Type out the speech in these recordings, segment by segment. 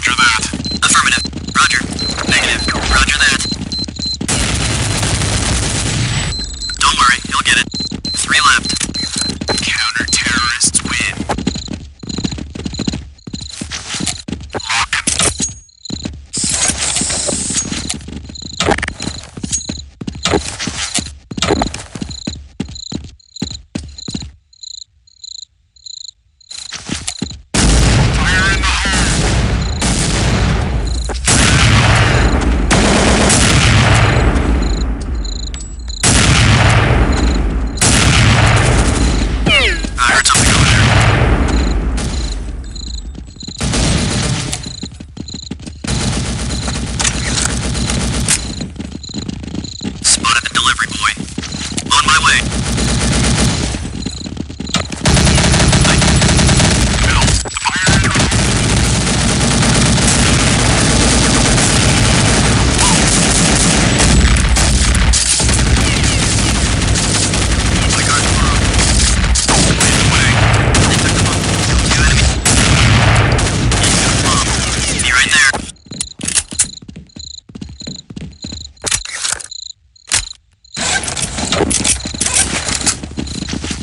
Roger that. Affirmative. Roger. Negative. Roger that. Don't worry, you'll get it. 3 left. Counter-terrorists win. Lock. Fire in the I heard something over there. Spotted the delivery boy. On my way. My guard's wrong. Lead the way. They took the bomb. 2 enemies. He's got a bomb. Be right there.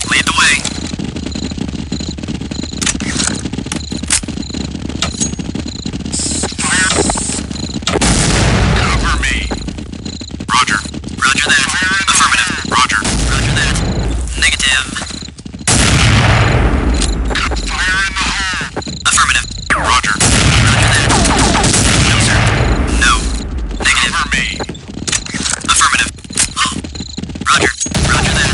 Lead the way. cover me. Roger. Roger that. Affirmative. Roger. Roger that. Negative. Fire in the hole. Affirmative. Roger. Roger that. No, sir. No. Negative. Cover me. Affirmative. Roger. Roger that.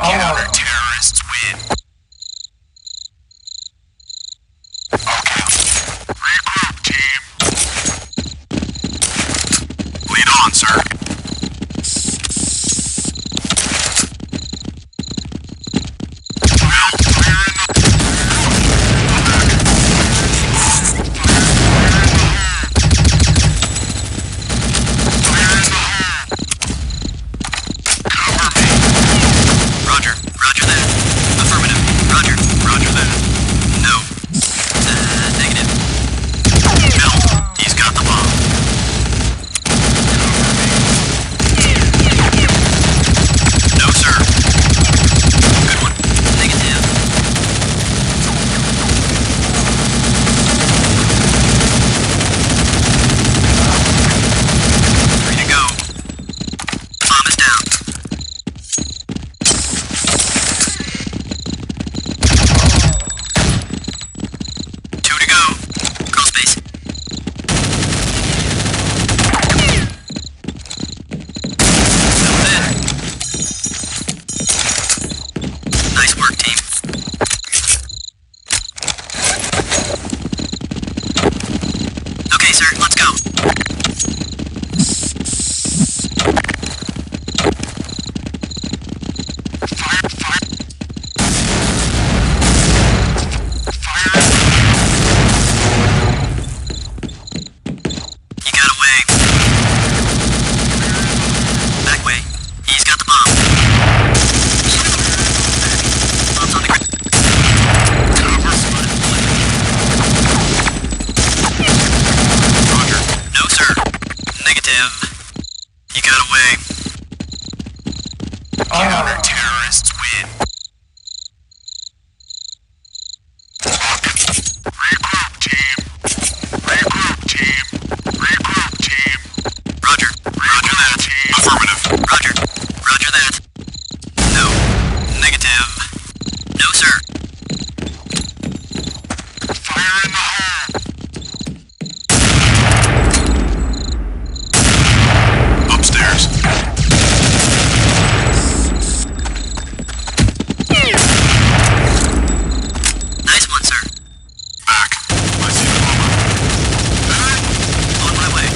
Counter-terrorists win. Okay. Regroup, team. Lead on, sir. Roger. Roger that. Affirmative. Roger. Roger that. No. Negative. Bill, he's got the bomb. No, sir. Good one. Negative. Three to go. The bomb is down. 2 to go. Crawl space. That was it. Nice work, team. Okay, sir, let's go. Fire, fire. You got away. Back way. He's got the bomb. Bomb's on the ground. Cover. Roger. No, sir. Negative. You got away. Counter-terrorists win. Regroup, team. Regroup, team. Regroup, team. Roger. Roger that. Affirmative. Roger. Roger that. No. Negative. No, sir. Fire in the hole. Upstairs. Nice one, sir. Back. I see the bomber. On my way.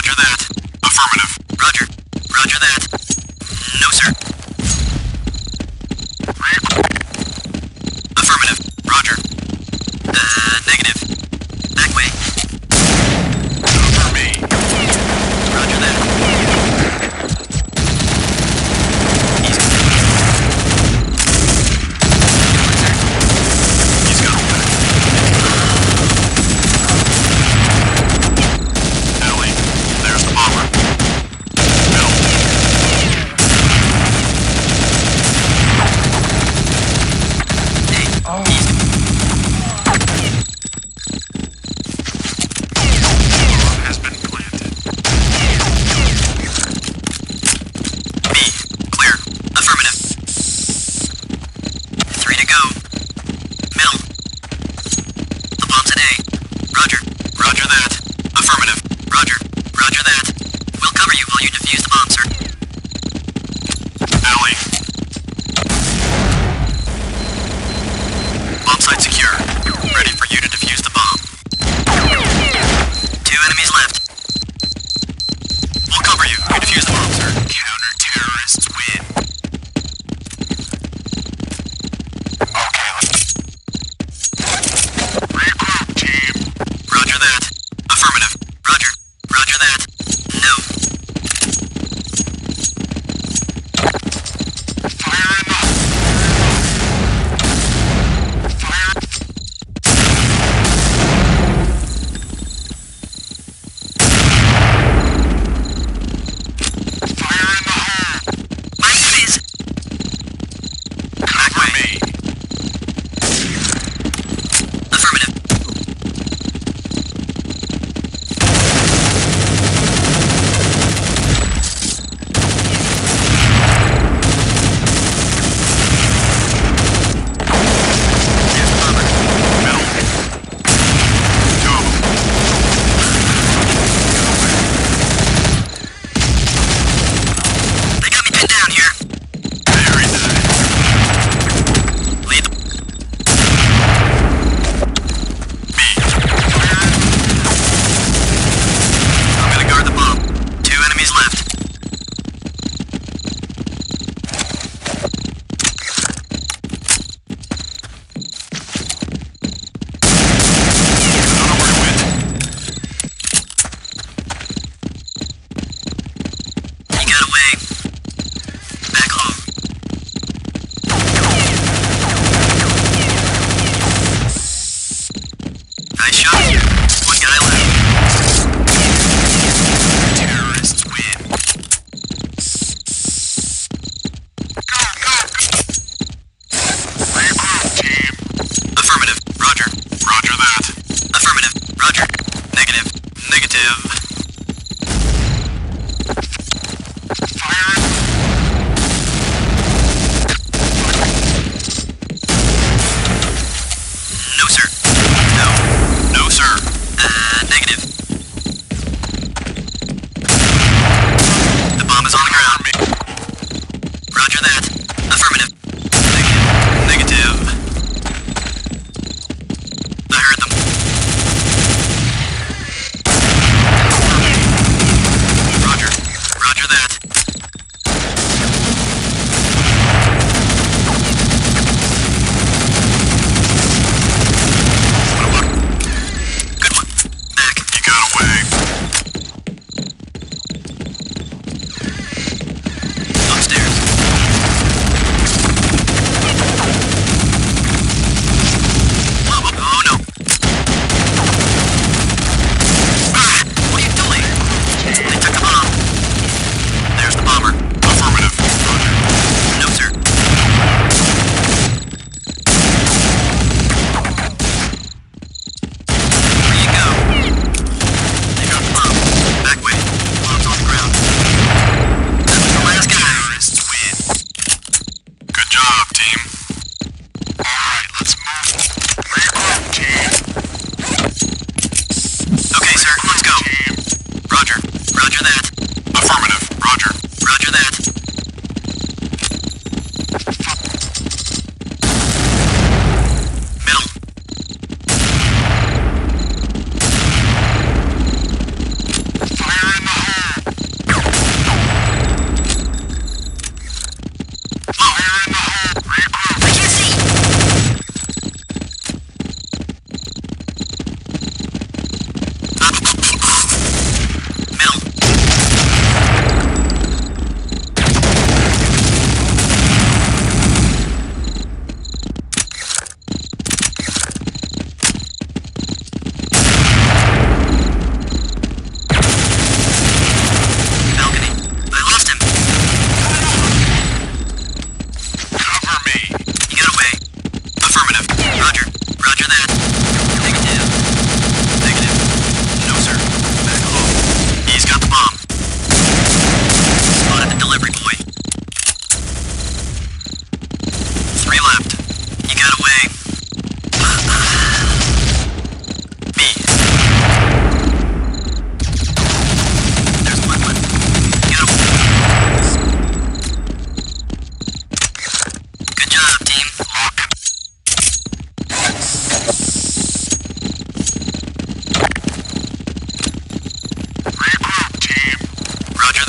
Roger that. Affirmative. Roger. Roger that. No, sir. Affirmative. Roger. Negative. Back way. Cover me. Roger that. Easy. He's got a back. Ellie, there's the bomber. Middle.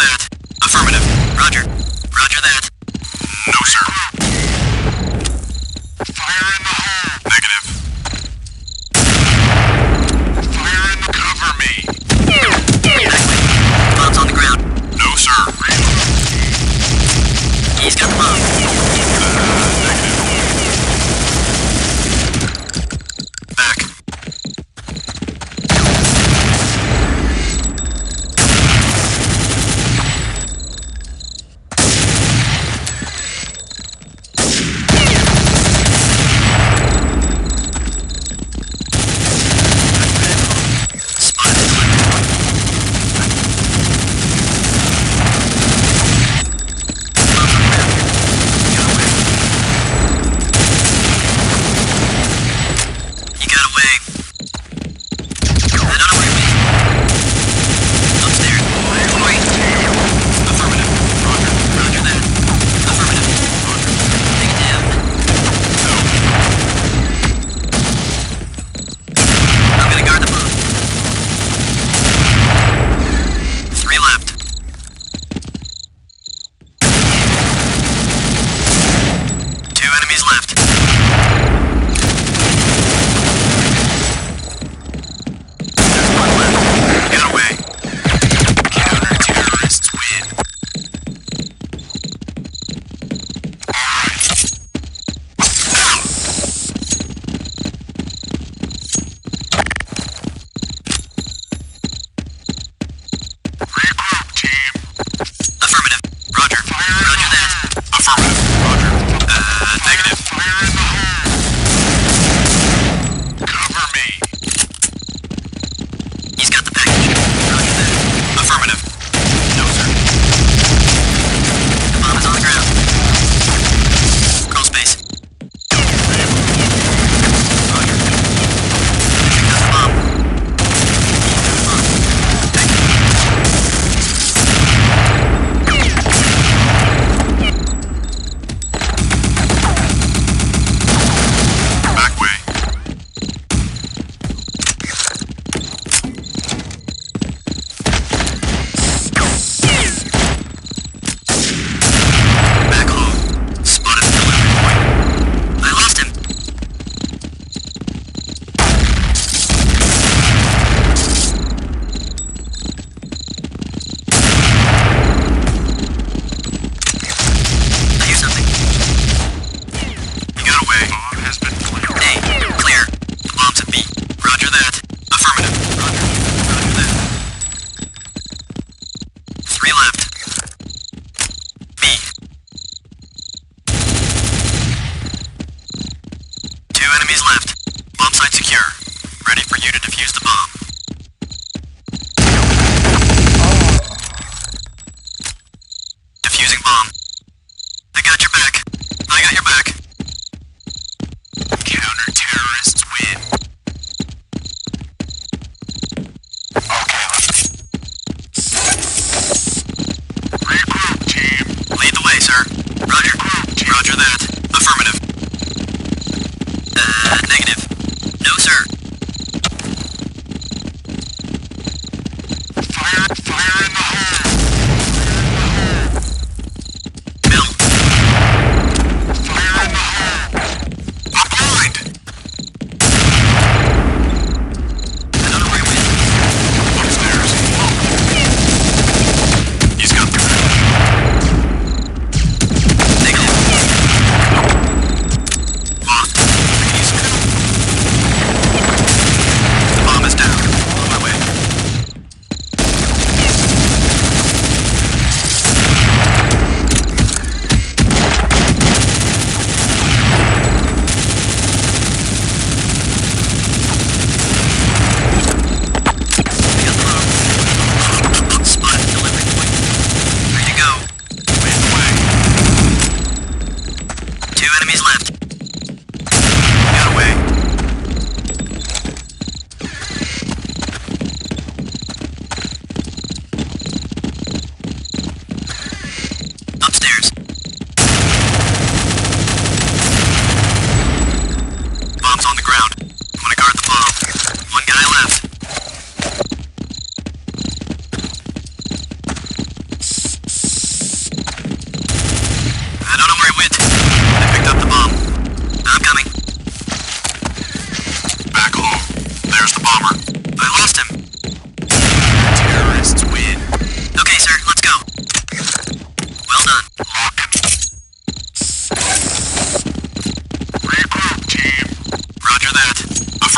that. Affirmative. Roger. Roger that. No, sir. Fire in the hole. Negative. Fire in the cover me. Bomb's on the ground. No, sir. He's got the bomb. Back.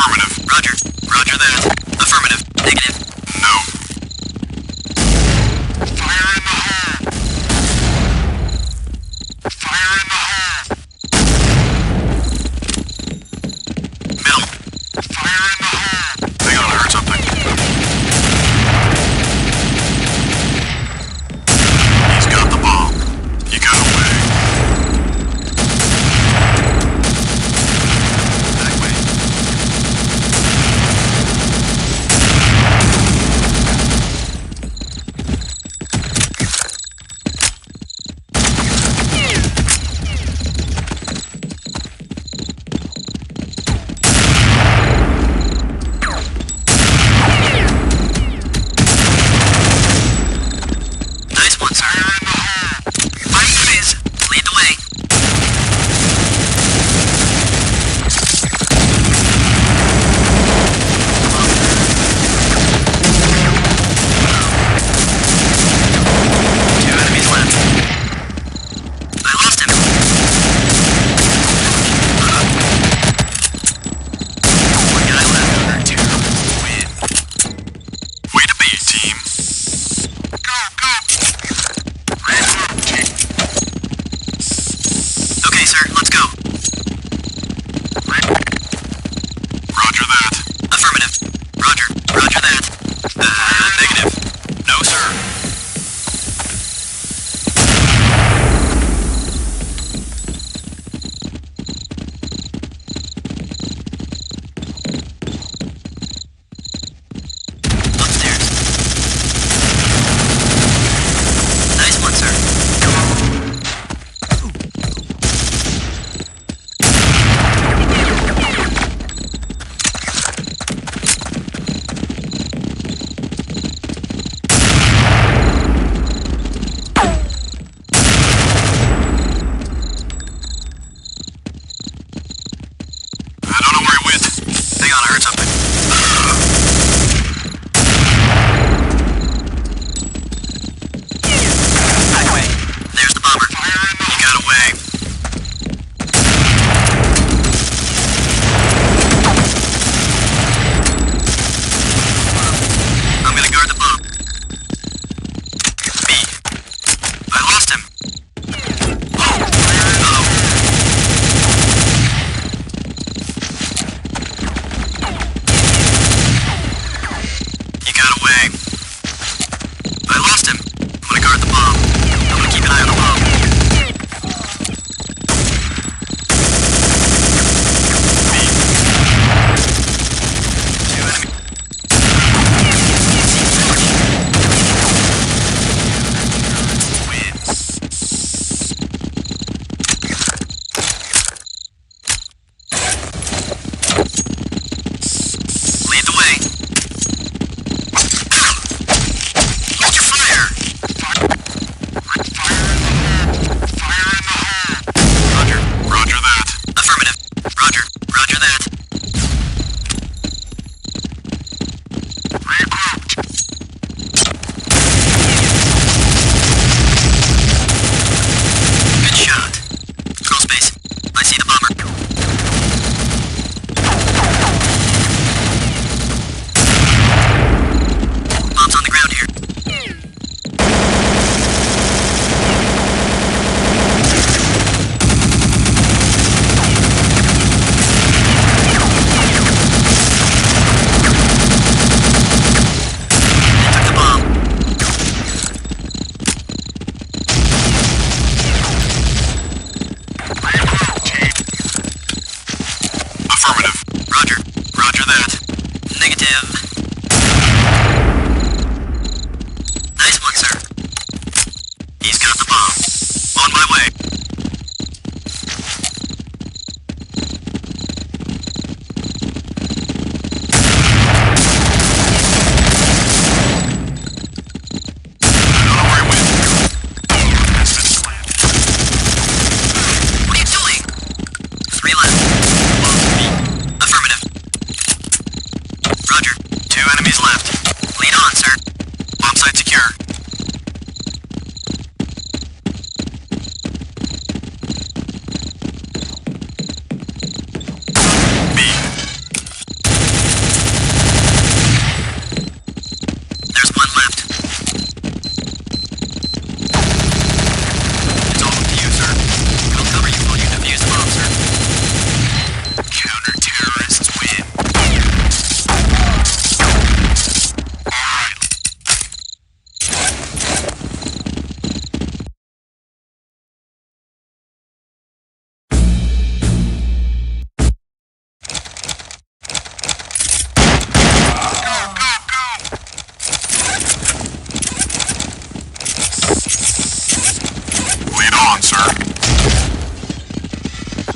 Affirmative. Roger. Roger that. Affirmative. Negative. No. Fire in the hole! Fire in the hole! Middle. Fire in the hole! Hang on, I heard something. He's got the bomb. He got away. Back way.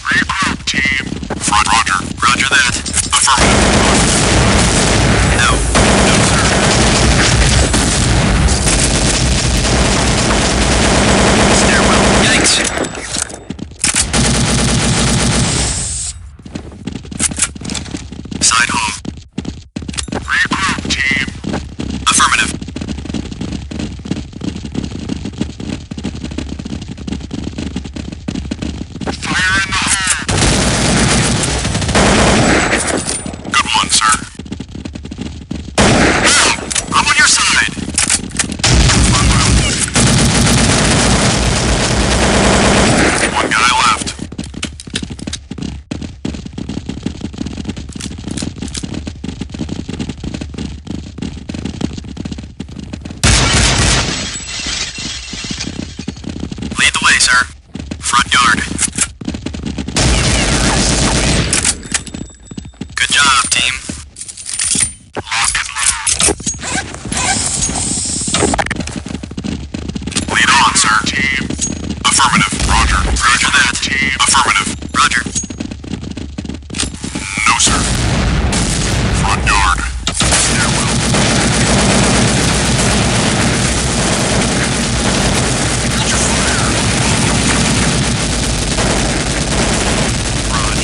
Regroup, team. Front, roger. Roger that. Affirmative. No. No, sir. Stairwell. Yikes. Side hall. Regroup, team. Affirmative. Fire in the hole. Good one, sir. I'm on your side. One guy left. Lead the way, sir. Front yard. Good job, team. Lock and load. Lead on, sir. Team. Affirmative. Roger. Roger that. Team. Affirmative. Roger. No, sir. Front yard. Stairwell. Ultra fire. Raj.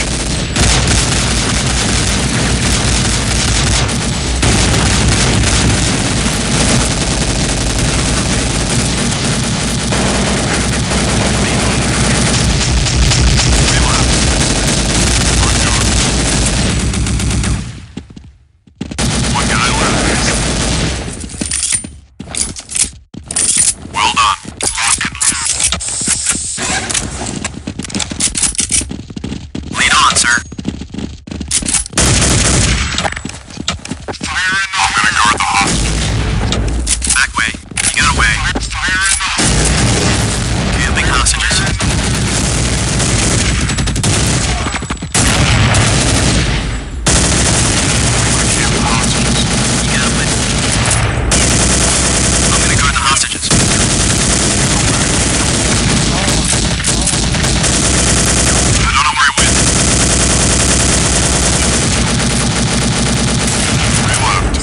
One guy left. Well done. Lock and load. Lead on, sir. Fire in the hole. I'm gonna guard the hostage. Back way. You got away. Fire in the hole. Camping hostages. Camp hostages. You got away. I'm gonna guard the hostages. I don't know where he went. Three left.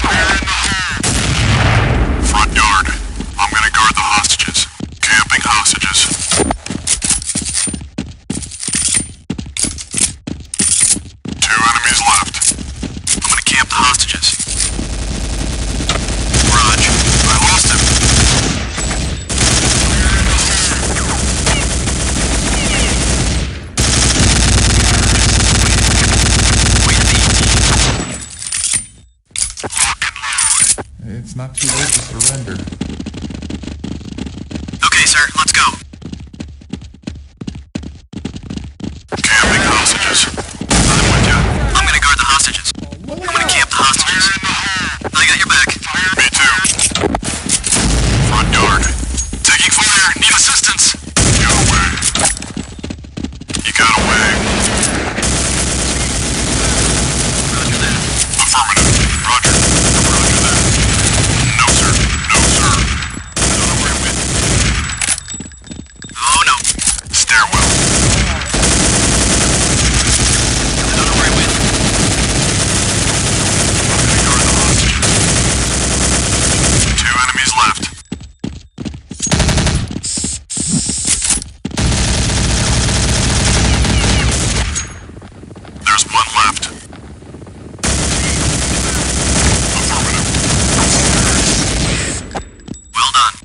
Fire in the hole. Front yard. I'm gonna guard the hostages. Camping hostages. Two enemies left. I'm gonna camp the hostages. Raj. I lost him. Wait the Lock and load. It's not too late to surrender. Okay, sir. Let's go. Camping hostages. I'm with ya. I'm gonna guard the hostages. I'm gonna camp the hostages. I got your back. Me too. Front yard. Taking fire. Need assistance. Got away. You got away. Roger that. Affirmative. Roger. Roger that. No, sir. No, sir. I don't know where he went. Oh, no. Stairwell. I don't know where he went. I'm gonna guard the hostages. Two enemies left. There's one left. Affirmative. Well done.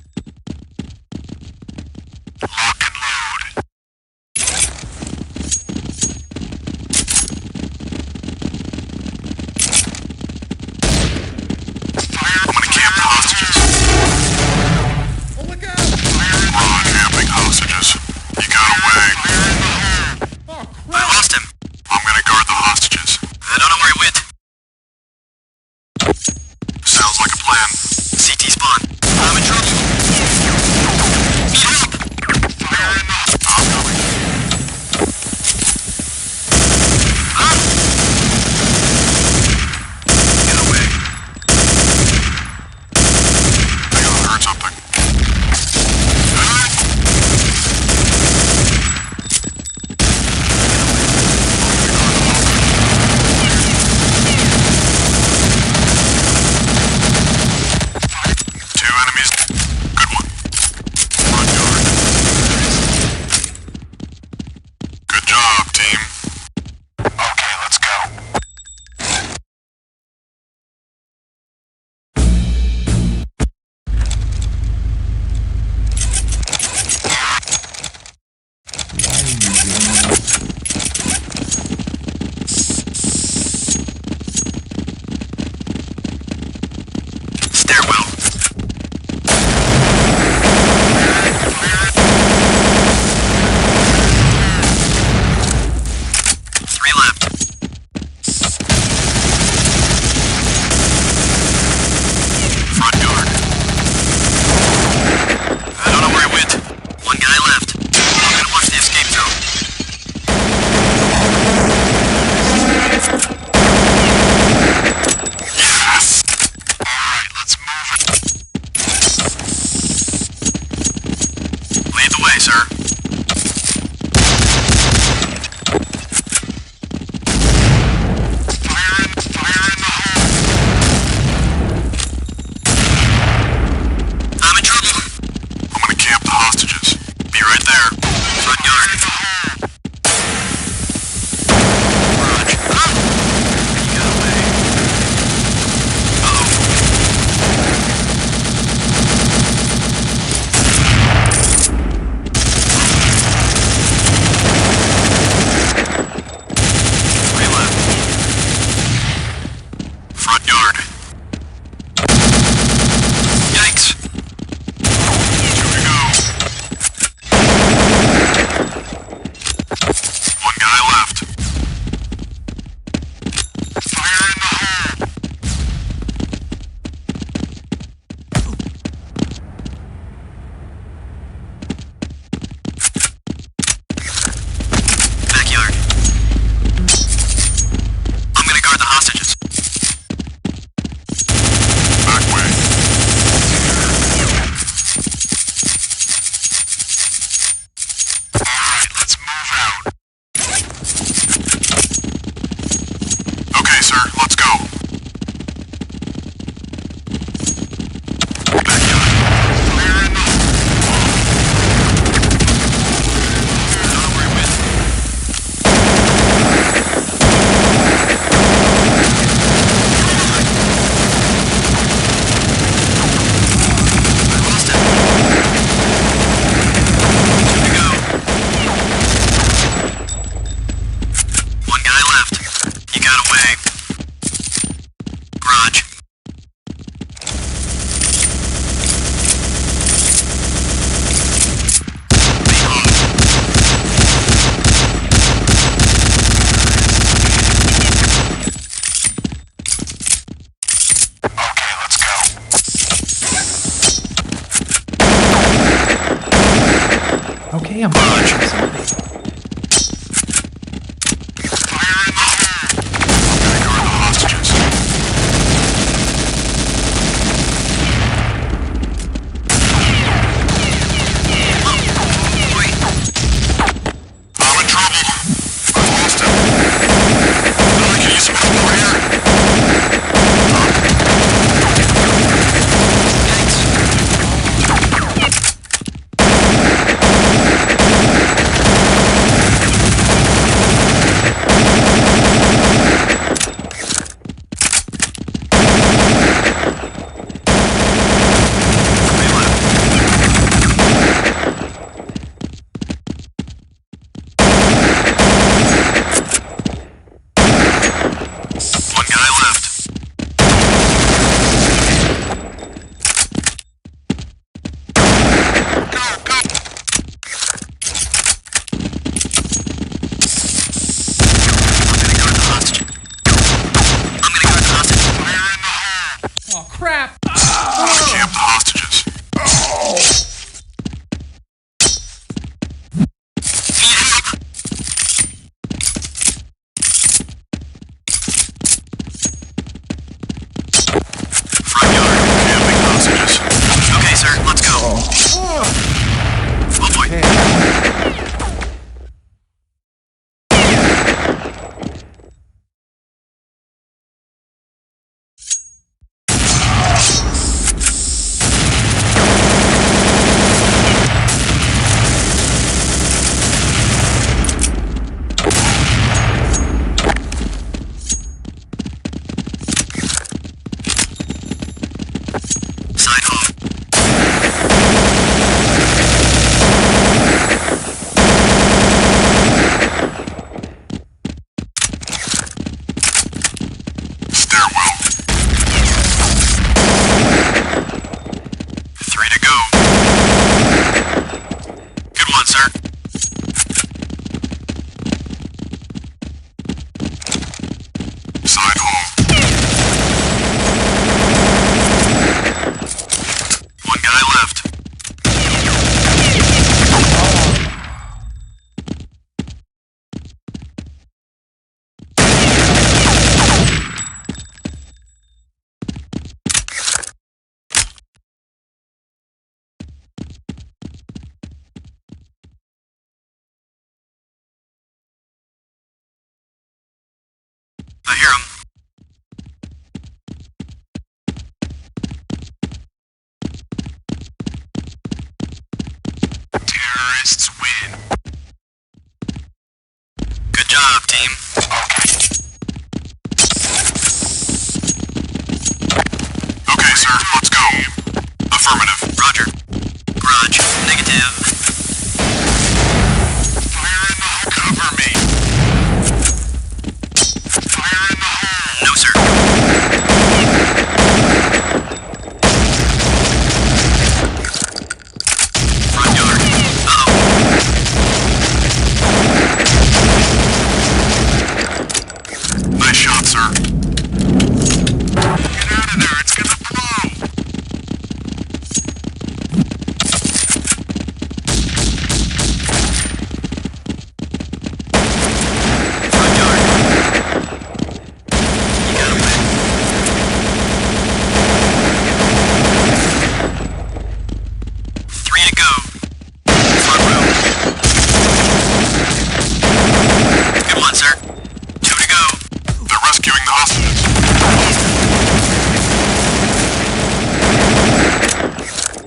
Lock and load. Fire. I'm gonna camp the hostages. Oh, look out! Raw camping hostages. You got away. Oh, I lost him. I'm gonna guard the hostages. I don't know where he went. Sounds like a plan. CT spawn. I'm in trouble. Need help. Fire in the I'm coming. Get away. Damn. Raj. Oh, crap! Camp the hostages. Front yard, camping hostages. Okay, sir, let's go. Oh boy. Hey. Side home. Stairwell. 3 to go. Good one, sir. Side hall. One guy left. I hear him. Terrorists win. Good job, team. Okay, sir, let's go. Affirmative. Roger. Garage. Negative. Fire in the hole. Cover me. Fire in the hole. No, sir. Front yard. Uh-oh. Nice shot, sir. Get out of there, it's gonna blow. Front yard. You got away. Three to go. Front row. Good one, sir. 2 to go. They're rescuing the hostages.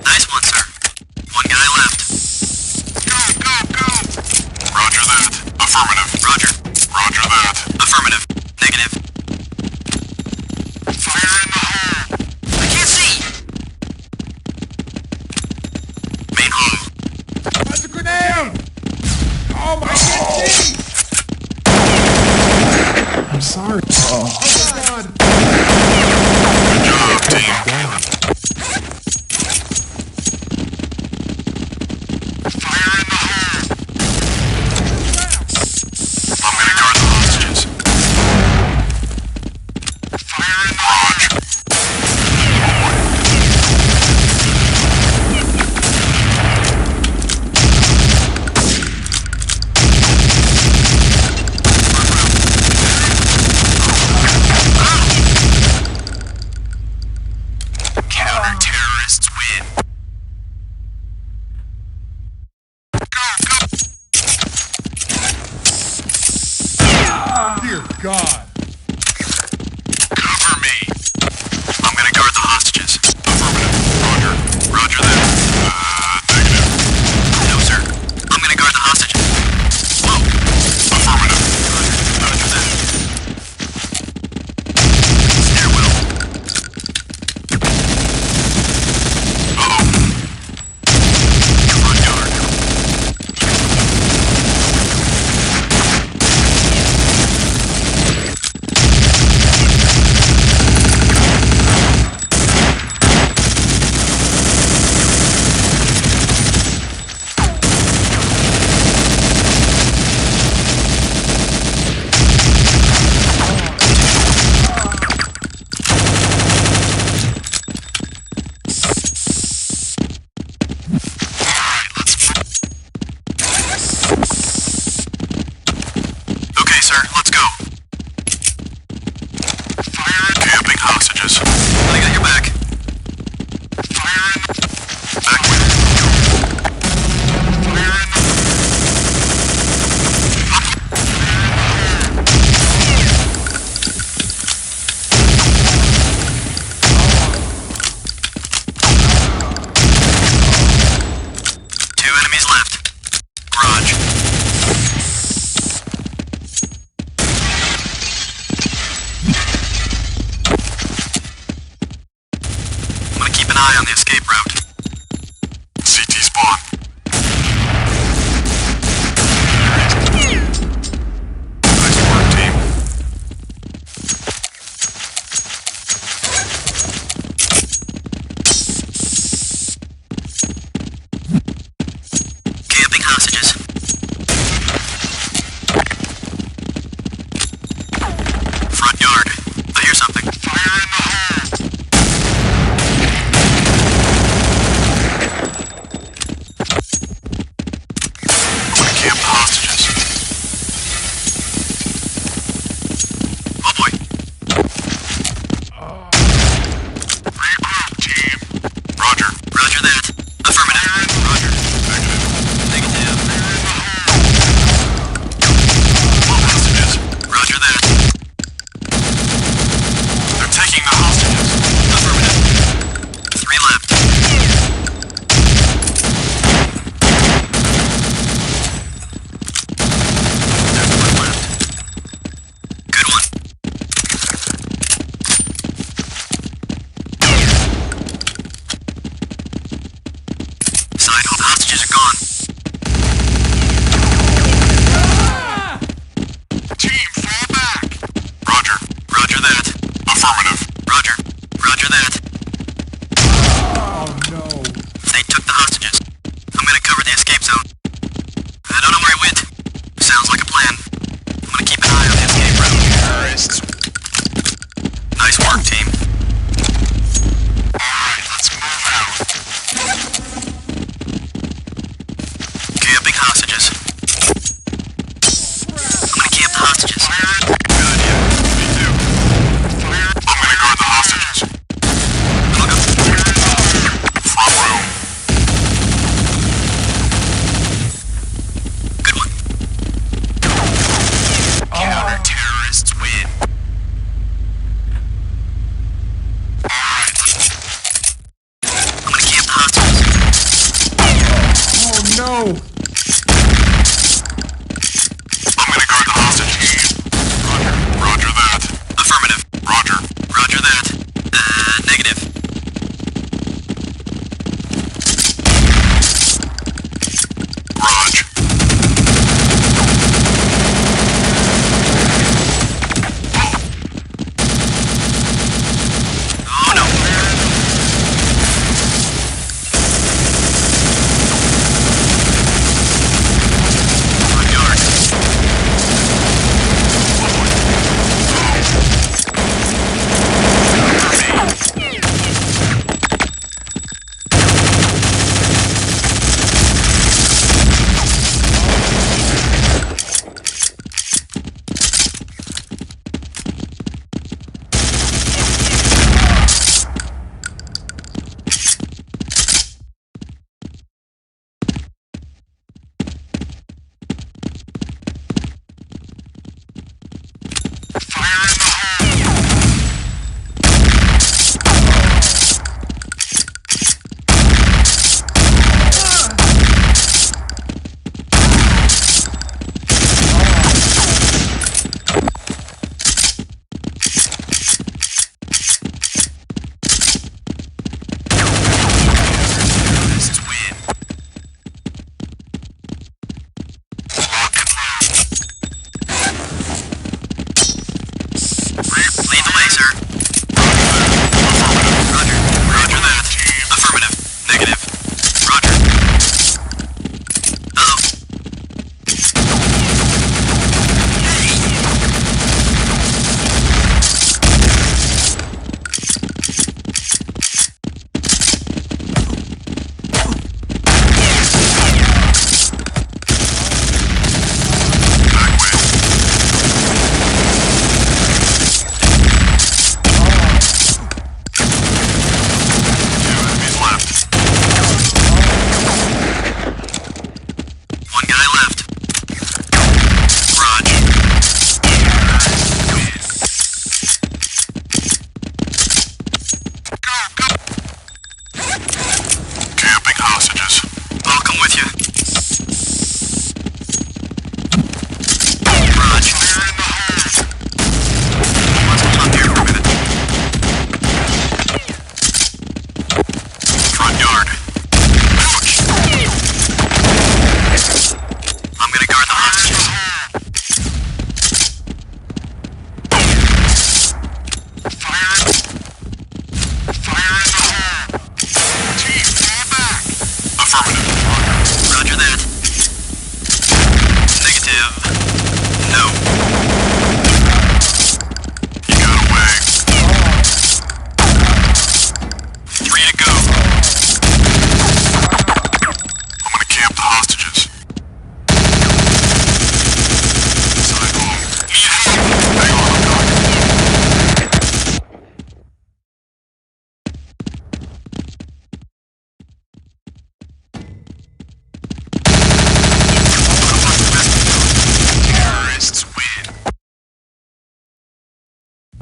Nice one, sir. One guy left. Go, go, go. Roger that. Affirmative. Roger. Roger that. Affirmative. Negative. Fire in the hole. I can't see. Main hall. That's a grenade! Oh my goodness! I'm sorry. Oh my god! Good job, team. Fire in the hole. I'm gonna guard the hostages. Fire in the hole. hostages. I got your back. Back with it. Two enemies left. Garage. I'm gonna keep an eye on the escape route. CT spawn. Nice work, team. Camping hostages. Front yard. I hear something. Fire in the hole. I'm gonna camp the hostages. Oh boy. Regroup, team. Roger. Roger that. Affirmative. Roger. Negative. Negative. All hostages. Roger that. They're taking the hostages. Affirmative. Three left. There's one left. Good one. Side hostages are gone. Team, fall back. Roger. Roger that. Affirmative. Roger. Roger that. Oh, no. They took the hostages. I'm gonna cover the escape zone. I don't know where he went. Sounds like a plan. I'm gonna keep an eye on the escape route. Terrorists. Nice work, team. Alright, let's move out. Camping hostages. I'm gonna camp the hostages. Good idea. Me too. I'm gonna guard the hostages.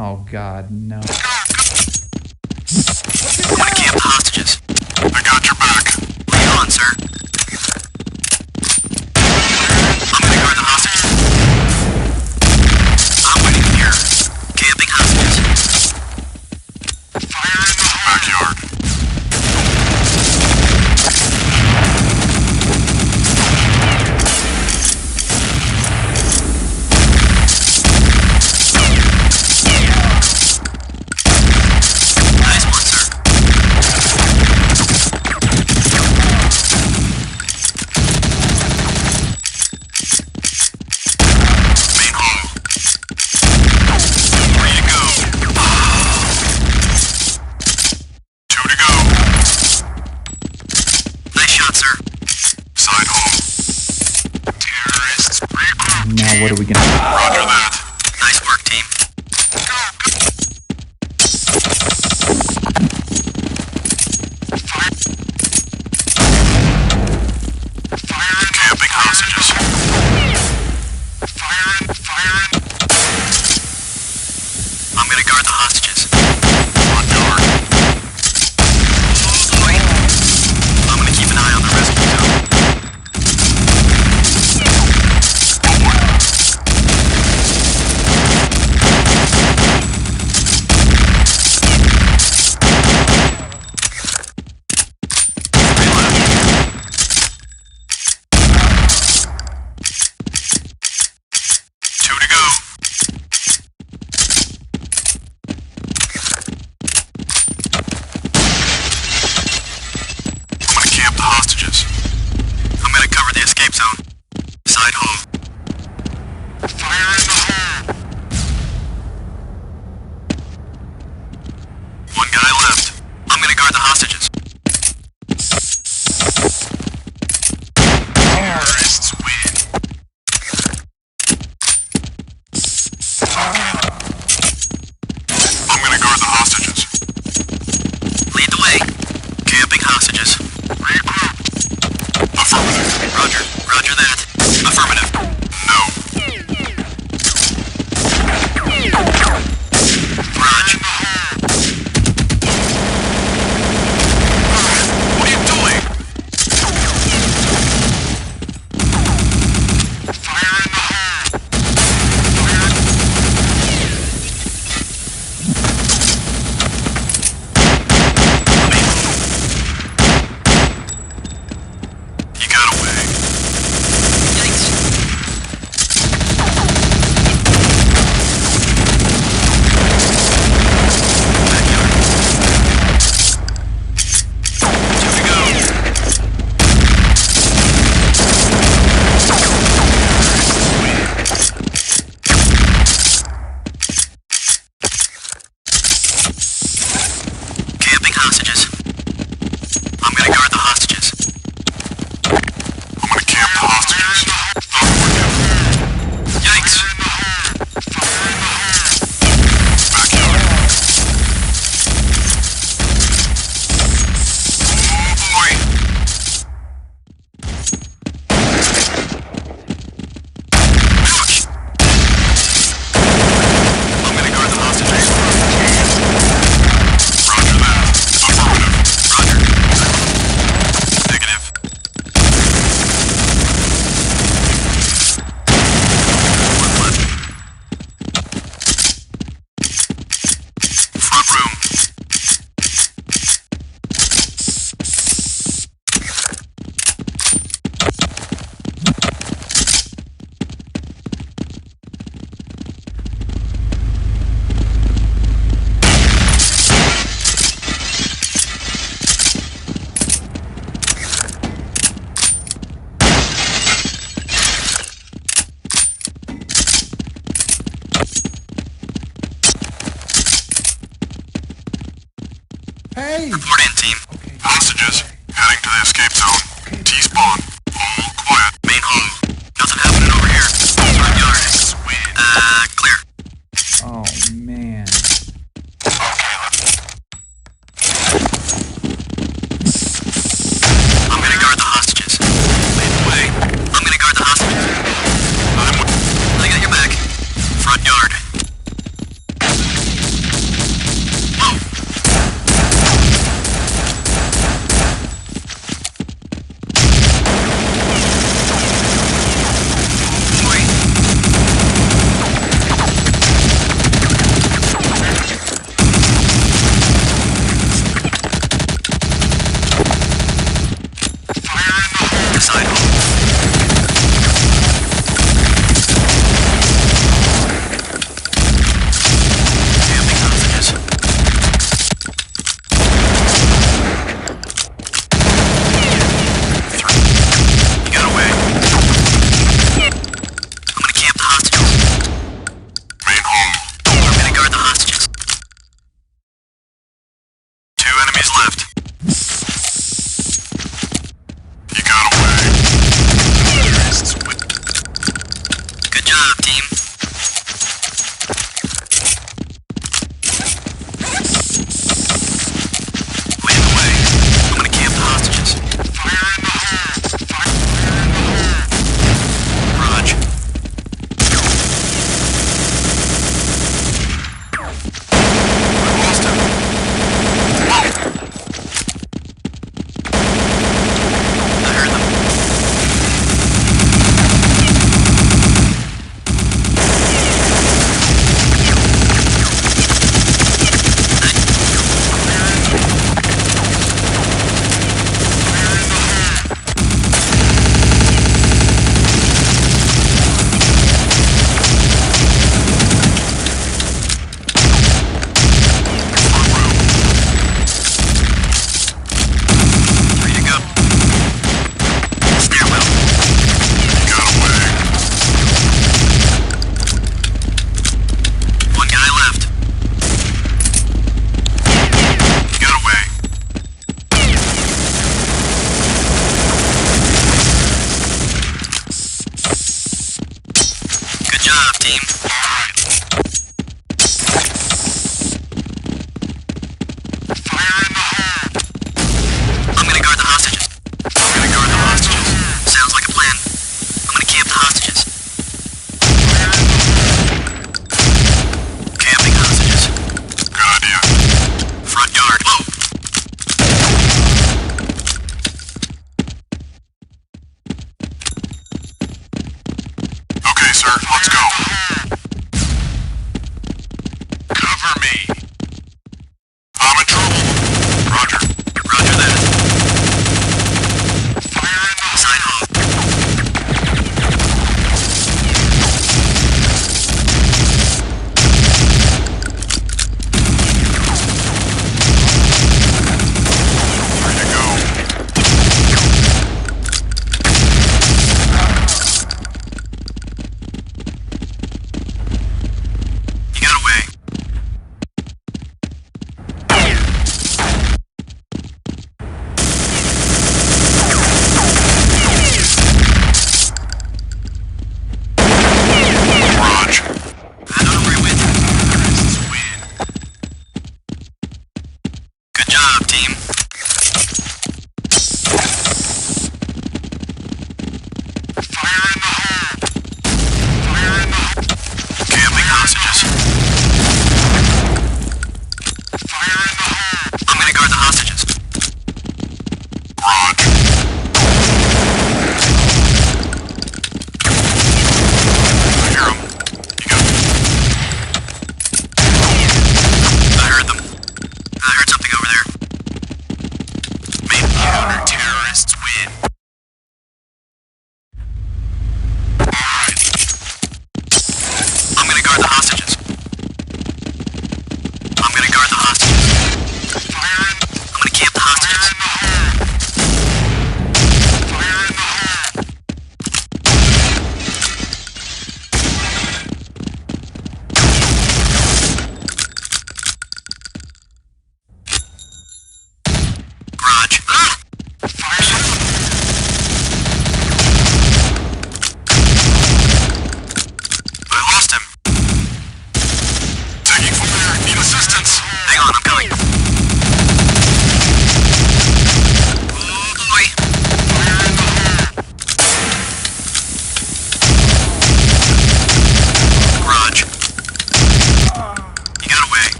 Oh God, no. I'm gonna camp the hostages. I got your back. Lead on, sir. I'm gonna guard the hostages. I'm waiting here. Camping hostages. Fire in the backyard. Nice one, sir. Main hall. Three to go. Two to go. Nice shot, sir. Side hall. Terrorists regroup. Now what are we gonna do? Roger that. Nice work, team. Fire camping hostages. Fire. I'm gonna guard the hostages. On guard. Wait. I'm gonna keep an eye on the rescue zone. Two to go. I'm gonna camp the hostages. I'm gonna cover the escape zone. Side hall. Fire in the hole. One guy left. I'm gonna guard the hostages. Terrorists win. I'm gonna guard the hostages. Lead the way. Camping hostages. Regroup. Affirmative. Roger. Roger that. Affirmative. No. Raj. What are you doing? Fire in the hole. You got away. Yikes. Backyard. Two to go. Camping hostages. I'm gonna guard the hostages. I'm gonna camp the hostages. Yikes. Backyard. Oh boy. Ouch. I'm gonna guard the hostages. Roger that. Affirmative. Roger. Negative. One left. Front room. Hey! Report in, team. Hostages. Heading to the escape zone. T-spawn. All quiet. Main hall. Nothing happening over here. Front yard. Clear. Oh man. I'm gonna guard the hostages. Lead the way. I'm gonna guard the hostages. I got your back. Front yard. enemies left. You got away. Good job, team. Wait in the way. I'm gonna camp the hostages. Fire in the hole. Fire in the hole. Raj. I lost him.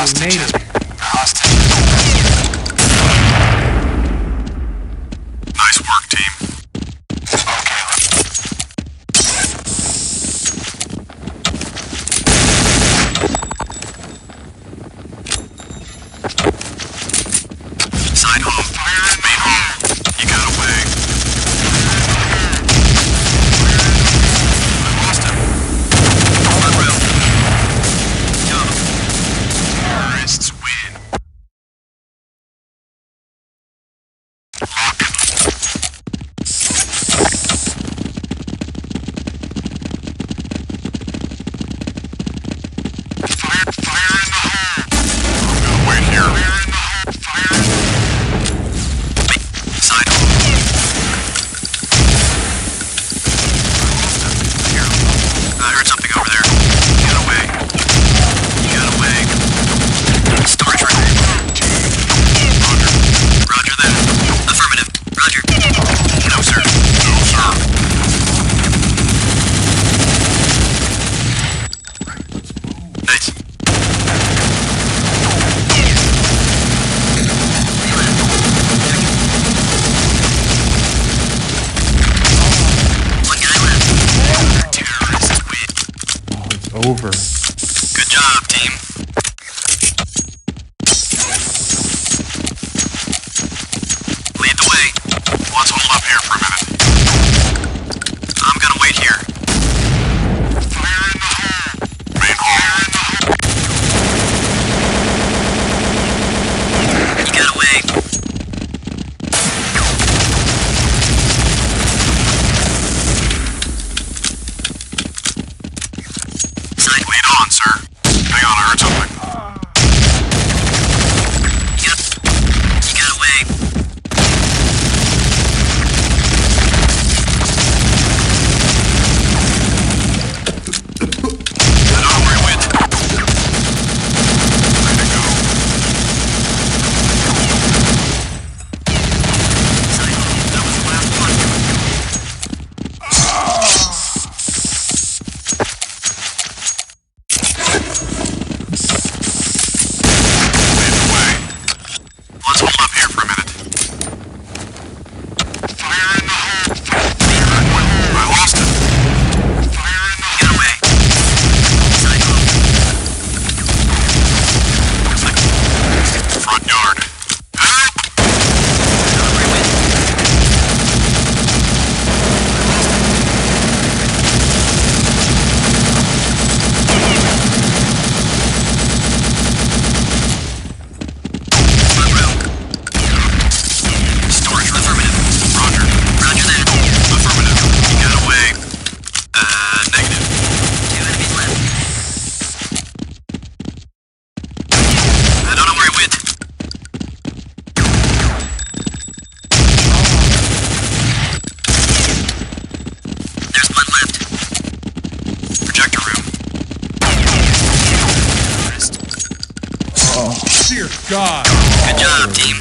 lost made it. it. Hostage. Nice work, team. Side home. Main home. You got away. I lost him. Front row. Go. Terrorists win. Lock and fire in the hole. I'm gonna wait here. Fire in the hole. Side hole. Here. I heard something over there. Get away. Get away. Storage room. Roger that. Affirmative. Roger. No, sir. No, sir. Nice. One guy left. Terrorists win. Oh, it's over. Good job, team. Lead the way. Let's hold up here for a minute. I'm gonna wait here. Fire in the hole. Main hole. You got away. Side lead on, sir. Hang on, I heard something. You got away. I know where he went. Ready to go. Side home. That was the last one. Lead the way. Let's hold up here for a minute. Fire in the hole. I lost it. Fire in the You got away. Side home. front yard. Help! I know where he went. Front row. Storage room. Affirmative. Roger. Roger that. Affirmative. You got away. Negative. 2 enemies left. I don't know where he went. There's one left. Projector room. Dear God. Good job, team.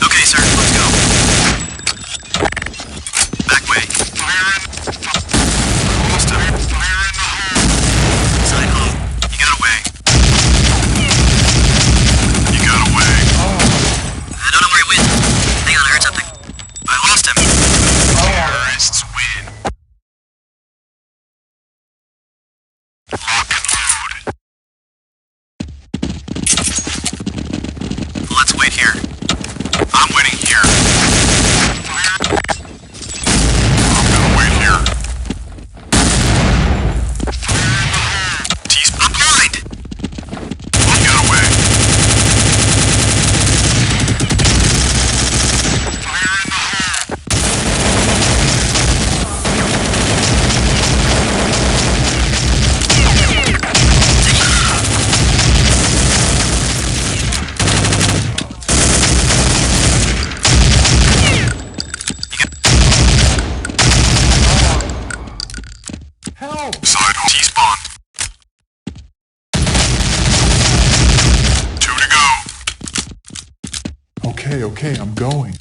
Okay, sir. Let's go. Back way. Fire in. Almost done. Fire in the hole. Side home. You got away. You got away. I don't know where he went. Hang on, I heard something. I lost him. Terrorists win. Lock and load. Let's wait here. I'm waiting here. Fire. I'm gonna wait here. Fire in the hole. Tease. I'm blind. You got away. Fire in the hole. Help. Side home. T-spawn. 2 to go. Okay, I'm going.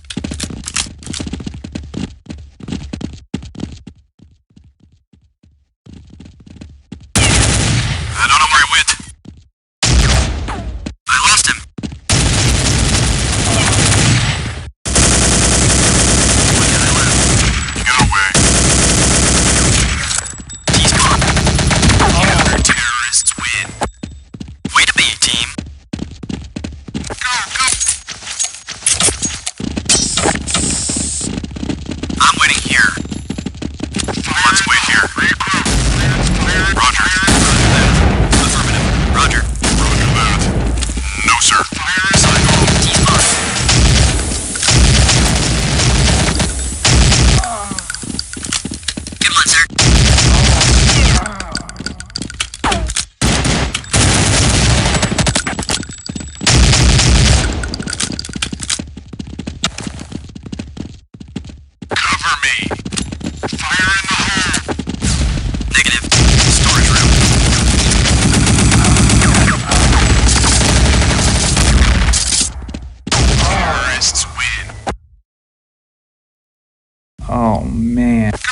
Oh, man. Let's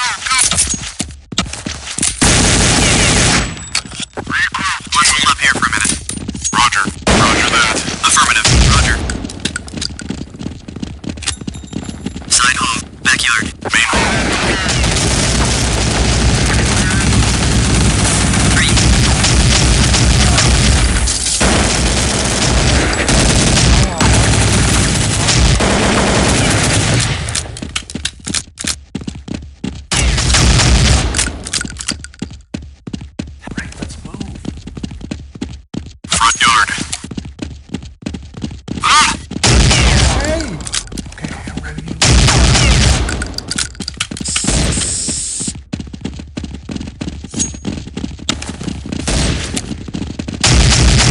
hold up here for a minute. Roger. Roger that. Affirmative. Roger. Side hall. Backyard. Main hall. 3. Right, let's move. Front yard. Ah! Hey! Okay, I'm ready.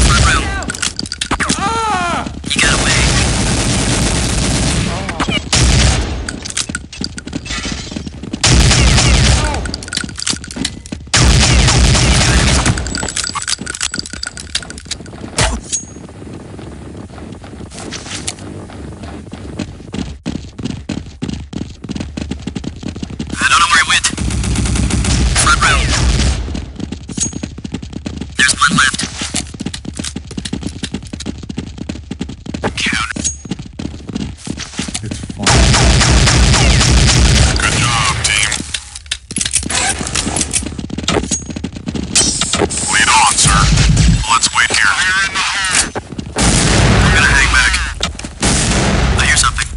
Front room. Ah! You got away. I don't know where he went. Front room. There's one left. Count. It's fine. Good job, team. Lead on, sir. Let's wait here. I'm gonna hang back. I hear something.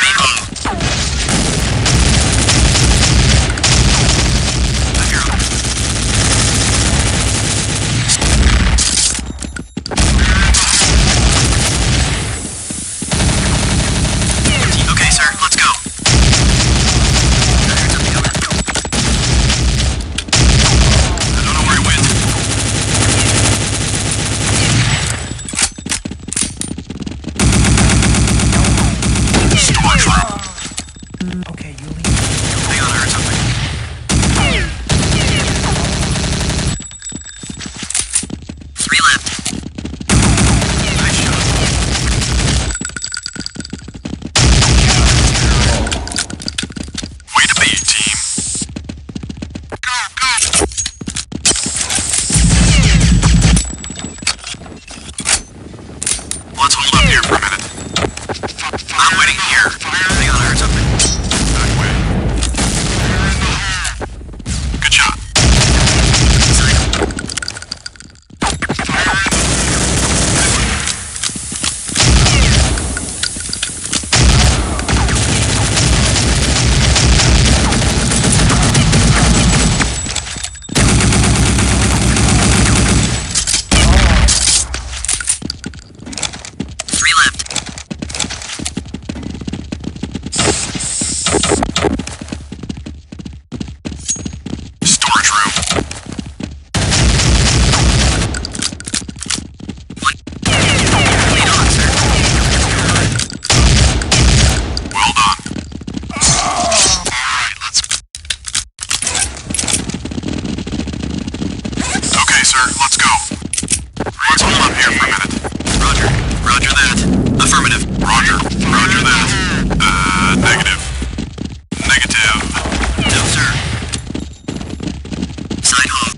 Main hall. I hear him. Okay, sir, let's go. I heard something over. I don't know where he went. Storage room. Okay, you leave. Hang on, I heard something. 3 left. Nice shot. Way to be, team. Go, go. Let's hold up here for a minute. I'm waiting here. Hang on, I heard something. Back way. Good shot. Side. Three left. Storage room. Lead on, sir. Well done. Alright, let's... Okay, sir, let's go. Let's hold up here for a minute. Roger. Roger that. Affirmative. Roger. Roger that. Negative. Negative. No, sir. Side hall.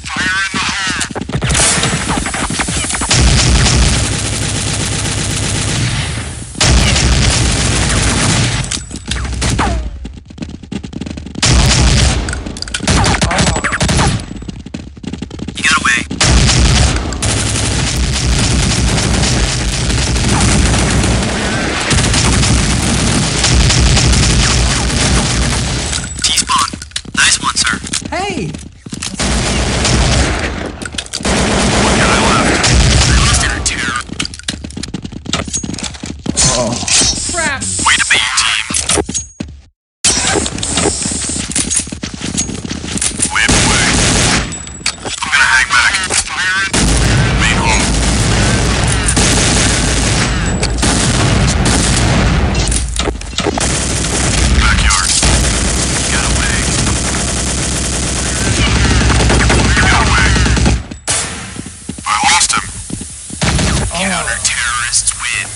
Fire in the hole. You got away. T-spawn. Nice one, sir. Hey! One guy left. I lost him. Two. Oh. Crap! Way to be, team. Lead the way. I'm gonna hang back. Fire in. Main hall. Backyard. Got away. Got away. I lost him. Counter-terrorists win.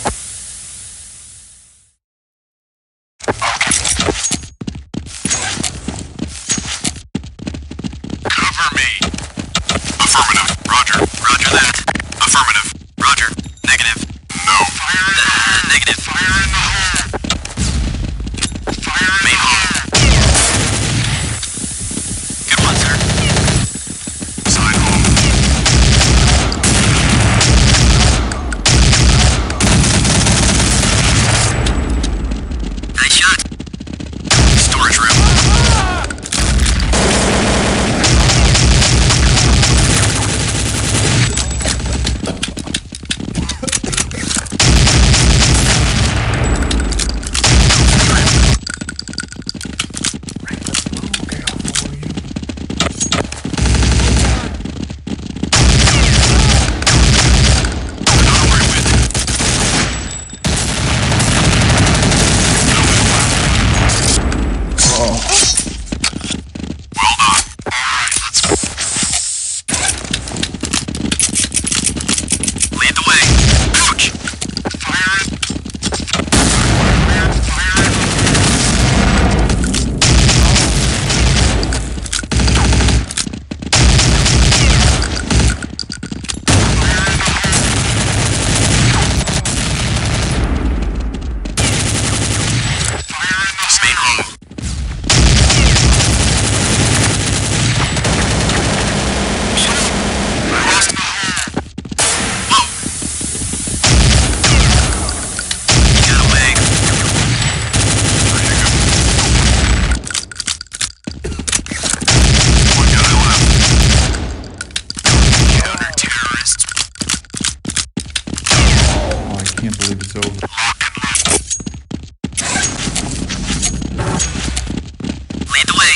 can't believe it's over. Lead the way.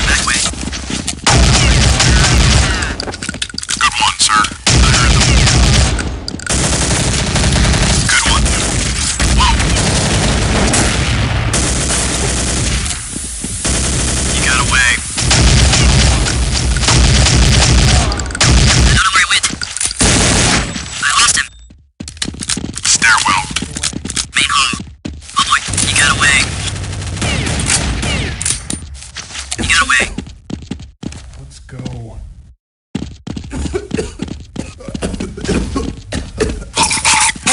Back way. Good one, sir. I heard them. Good one. Whoa. You got away. I don't know where he went. I lost him. Stairwell. Main hall. Oh boy, you got away. You got away. Let's go.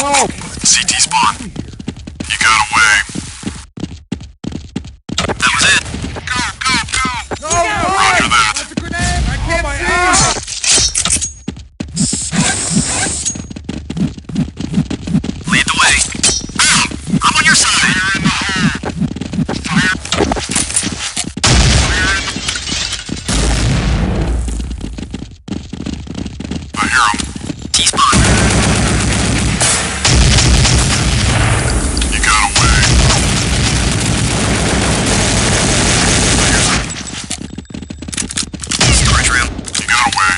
Oh! CT spawn. You got away. That was it. Go, go, go. No! Roger that. That's a grenade! I can't see! Lead the way. Ah, I'm on your side. I hear him. T-spawn. You got away. Storage room. You got away.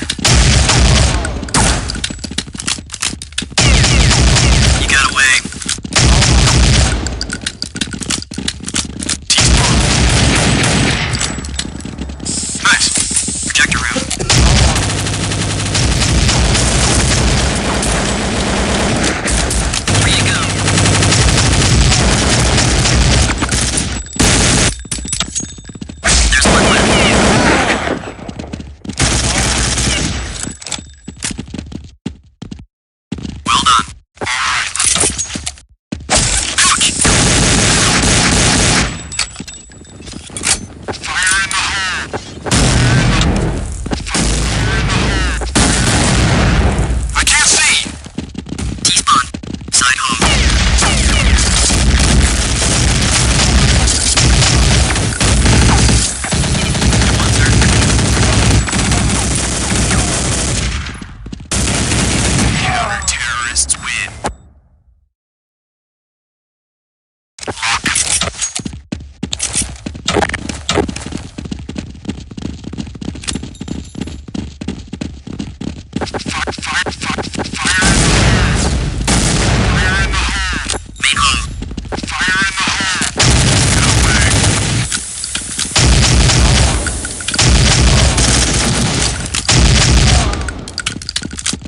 You got away. Nice. Projector room. Where you go? There's one left. Well done. Ouch! Fire in the hole. I can't see. T-spawn. Side hall. One third. Terrorists win. Main hall.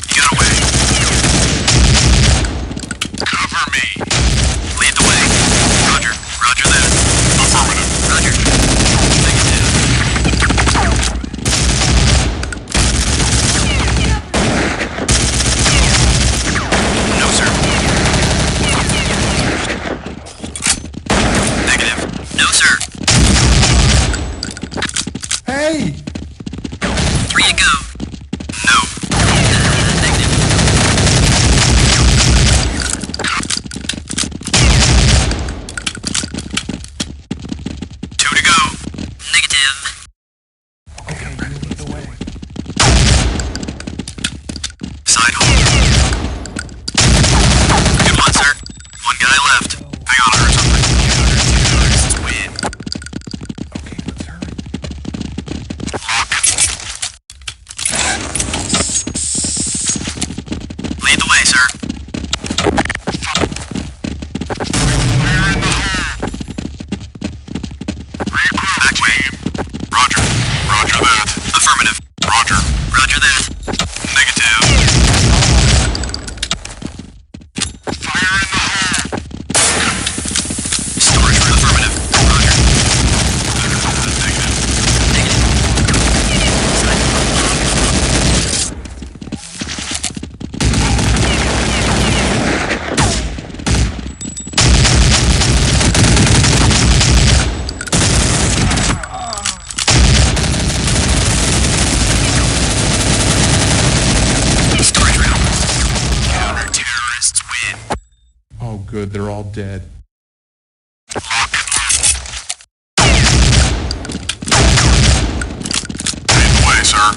You got away. Cover me. Lead the way. Roger. Roger that. Affirmative. Roger. No, sir. Negative. No, sir. Hey! 3 to go. No. Negative. 2 to go. Negative. Okay, you lead the way. Side hole. Good one, sir. One guy left. Hang on, I heard something. Terrorists win. Okay, let's hurry. Lead the way, sir. Back way. Roger. Roger that. Affirmative. Roger. Roger that. Negative. Storage room. Affirmative. Roger. Negative. Negative. Side hall. good. They're all dead. Lead the way, sir.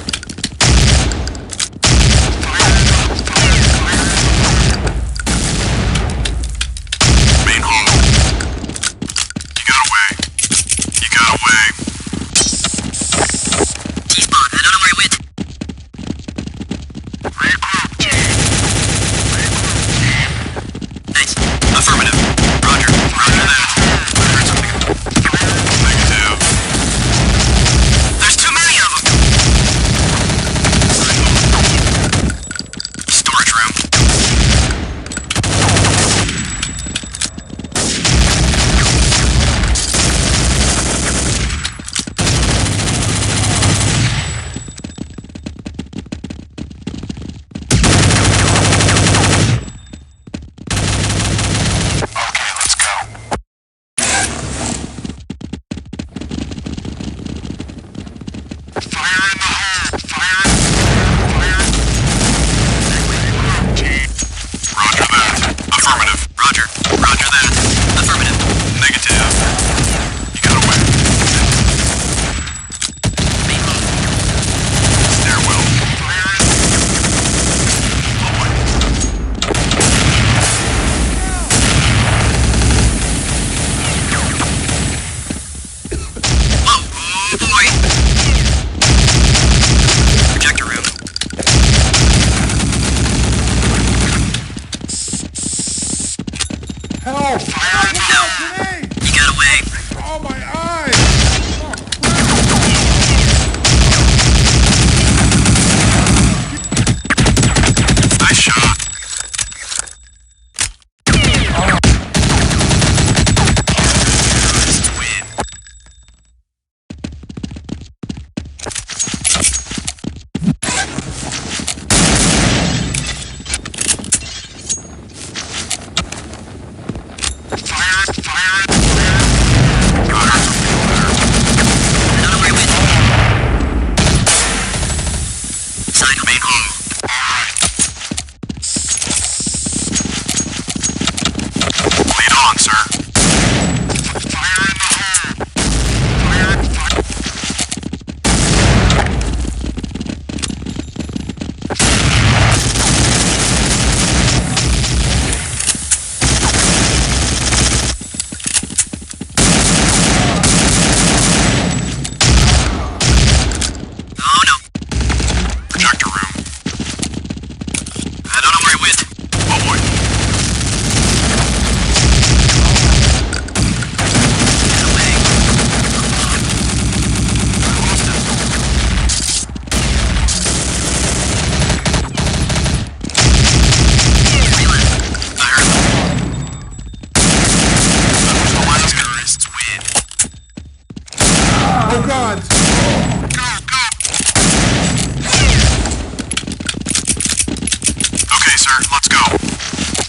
Help! Fire in the hole! Grenade! You got away. Oh, my eyes! Nice shot. Terrorists win. Oh, God! Okay, sir, let's go.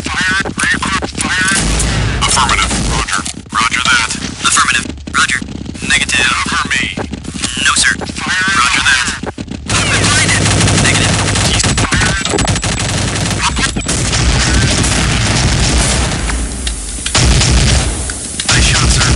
Fire, regroup, fire. Affirmative, roger. Roger that. Affirmative. Roger. Negative. Cover me. No, sir. Fire. Roger that. I'm behind it. Negative. Nice shot, sir.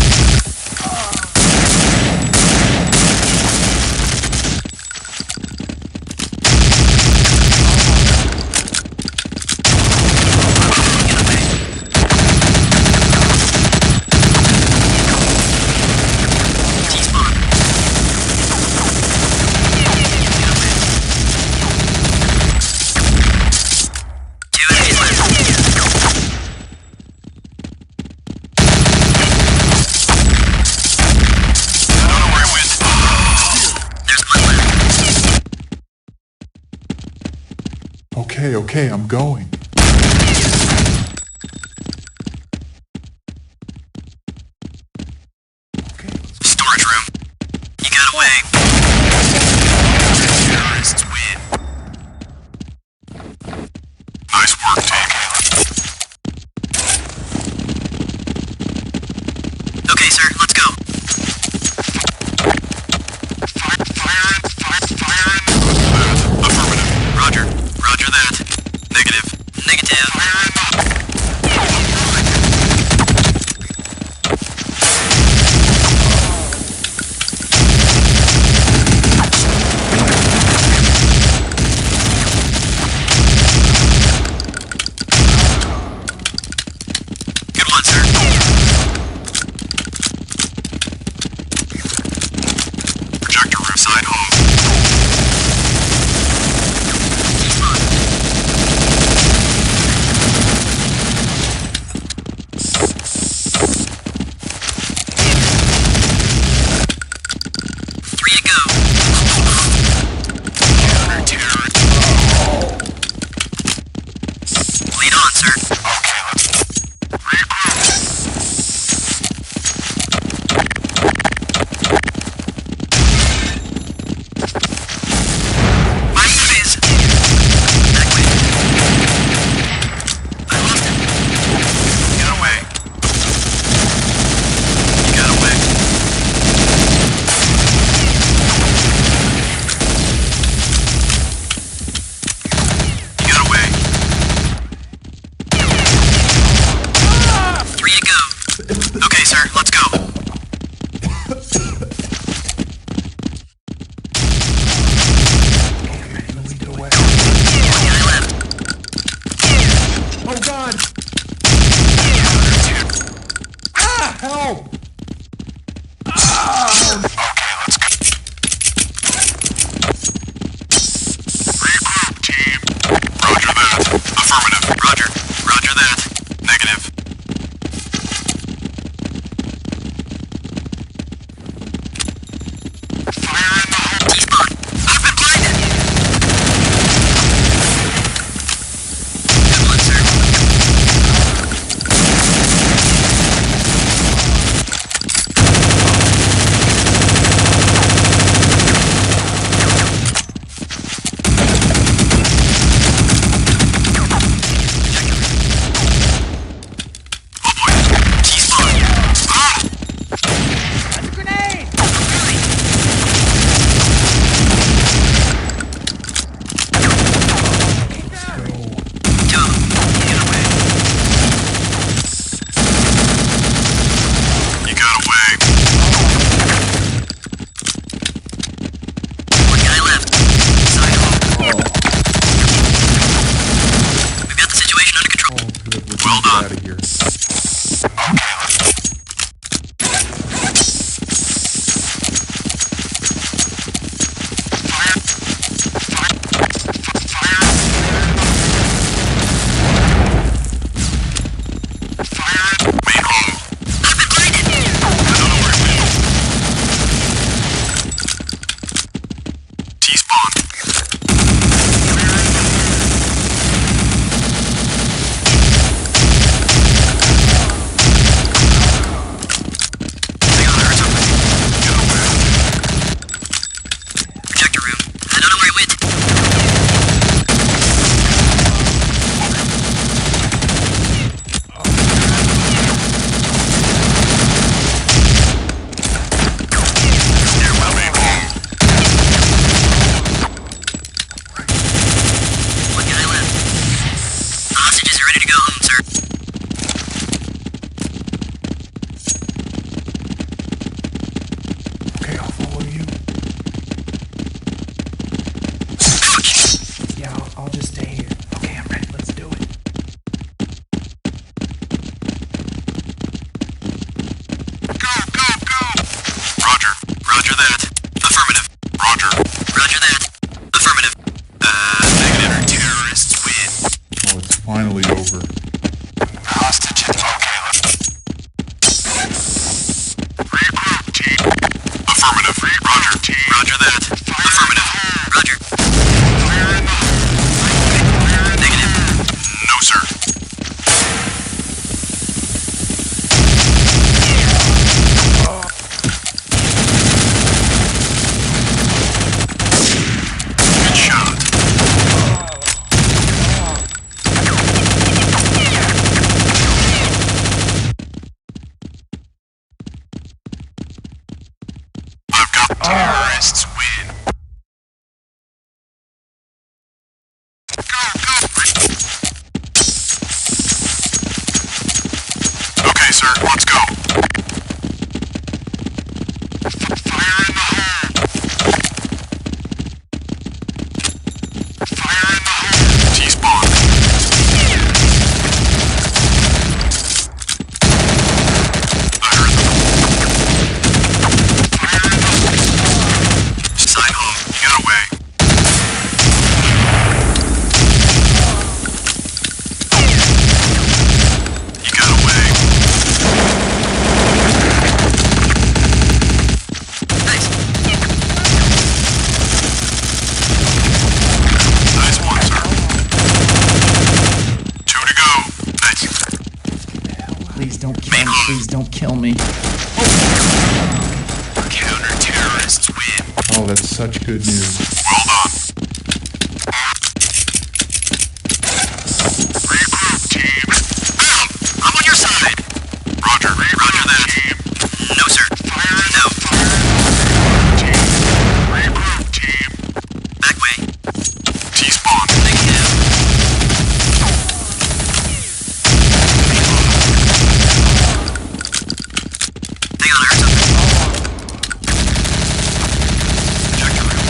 Okay, I'm going. Storage room. You got away. Terrorists win. Nice work, team. Okay, sir. Let's go. Affirmative. Roger. Roger that. Negative. Negative. Good one, sir. Projector room side home. Three to go. Lead on, sir. Okay, let's regroup. My enemies. That way. I lost him. Get away. You got away. You got away. Three to go. Okay, sir. Let's go. I left. Oh, God! Ah! Help! Regroup, team. Roger that. Affirmative. Roger. Roger that. Negative. finally over. Hostage. Okay, regroup, team. Affirmative. Roger. Roger that. Affirmative. Roger. Fire in the hole. Negative. No, sir. Good shot. I've got terrorists win. Go. Okay, sir, let's go. Fire in the hole. Fire in the hole. T-spawn. Fire in the hole. Fire in the hole. Side home. You got away. You got away. Nice. Nice one, sir. 2 to go. Nice. Please don't kill me. Please don't kill me. Counter-terrorists win. Oh, that's such good news. Well done. Regroup, team. I'm on your side. Roger. Roger that. Team. No, sir. No. Team. Regroup, team. Back way. T-spawn. Negative. Hang on, I heard something. Check your room.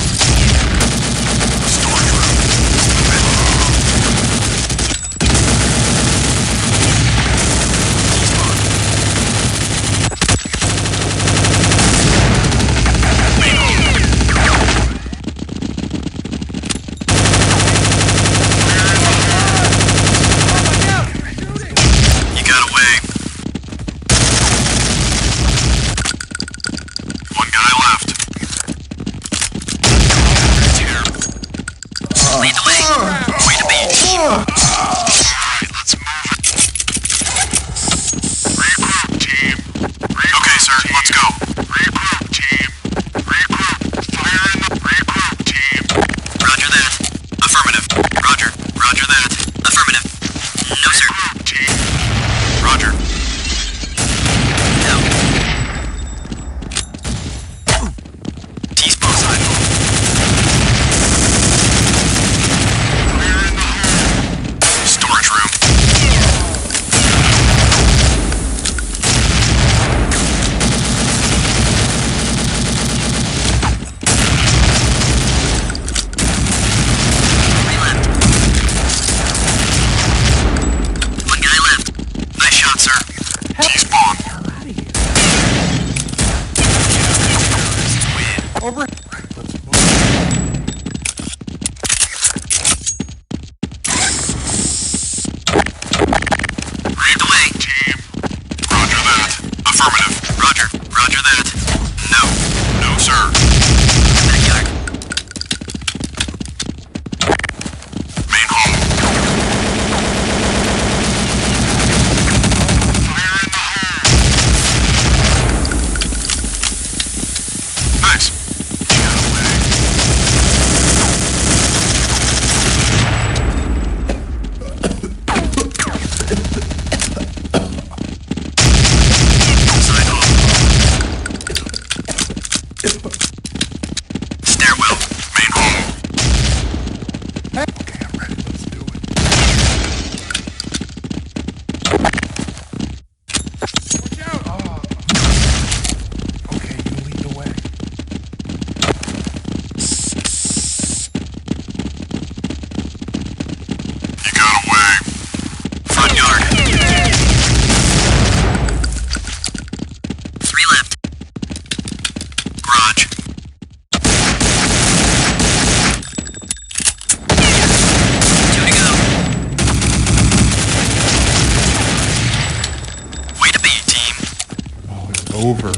over.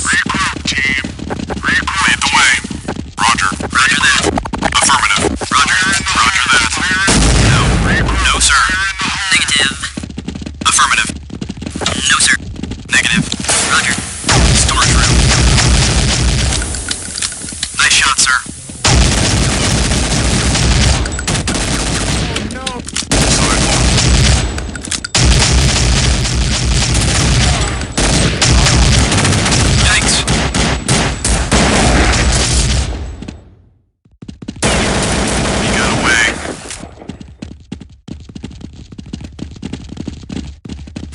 Regroup, team. Regroup. Lead the way. Roger. Roger that. Affirmative. Roger. Roger that. No. No, sir. Negative. Affirmative. No, sir. Negative. Roger. Storage room. Nice shot, sir. Yikes. He got away.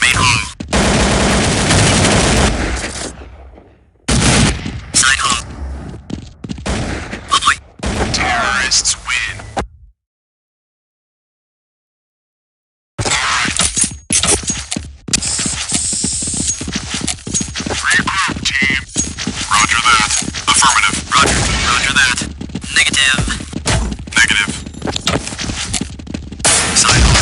Main hall. Side hall. Oh boy. Terrorists win. Regroup, team. Roger that. Affirmative. Roger. Roger that. Negative. Negative. Side hall.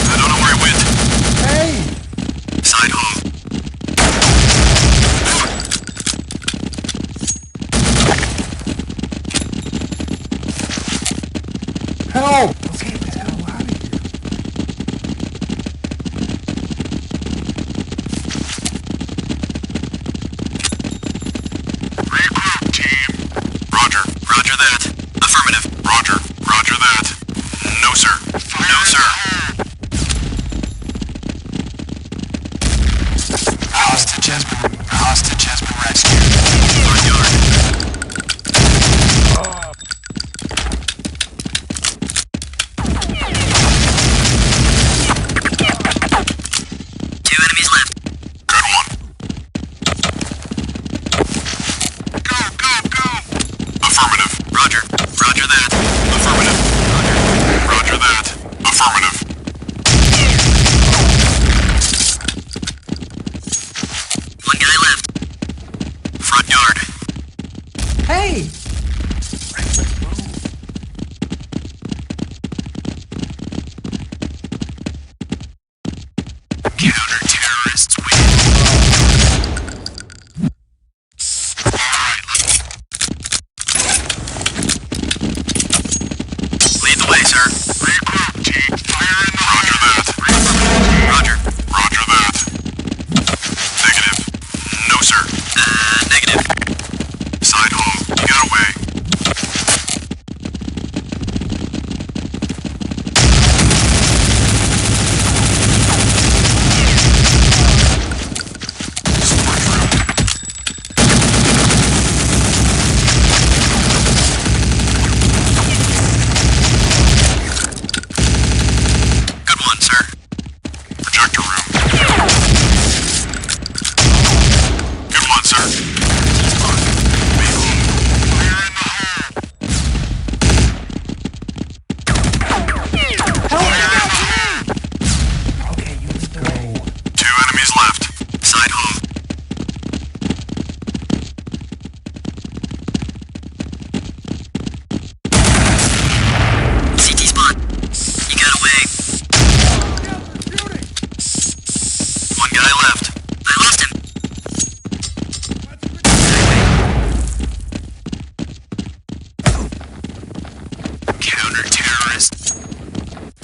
I don't know where he went. Hey! Side hall. Help! Let's get the hell out of here. Regroup, team. Roger. Roger that. Affirmative. Roger. Roger that. No, sir. No, sir. Hostage has been rescued. Front yard. Two enemies left. Good one. Go, go, go. Affirmative. Roger. Roger that. Affirmative. Roger. Roger that. Affirmative. One guy left. Front yard. Hey! Counter-terrorists win. Alright, lead the way, sir. Regroup, team. Fire in the Roger that. Roger. Roger that. Negative. No, sir. Negative. Side hall. You got away. Storage room. Good one, sir. Projector room. Good one, sir. Fire in the hole. Okay, you lead the way. Two enemies left. Side hall. CT spawn. You got away. One guy left. I lost him. Counter-terrorist.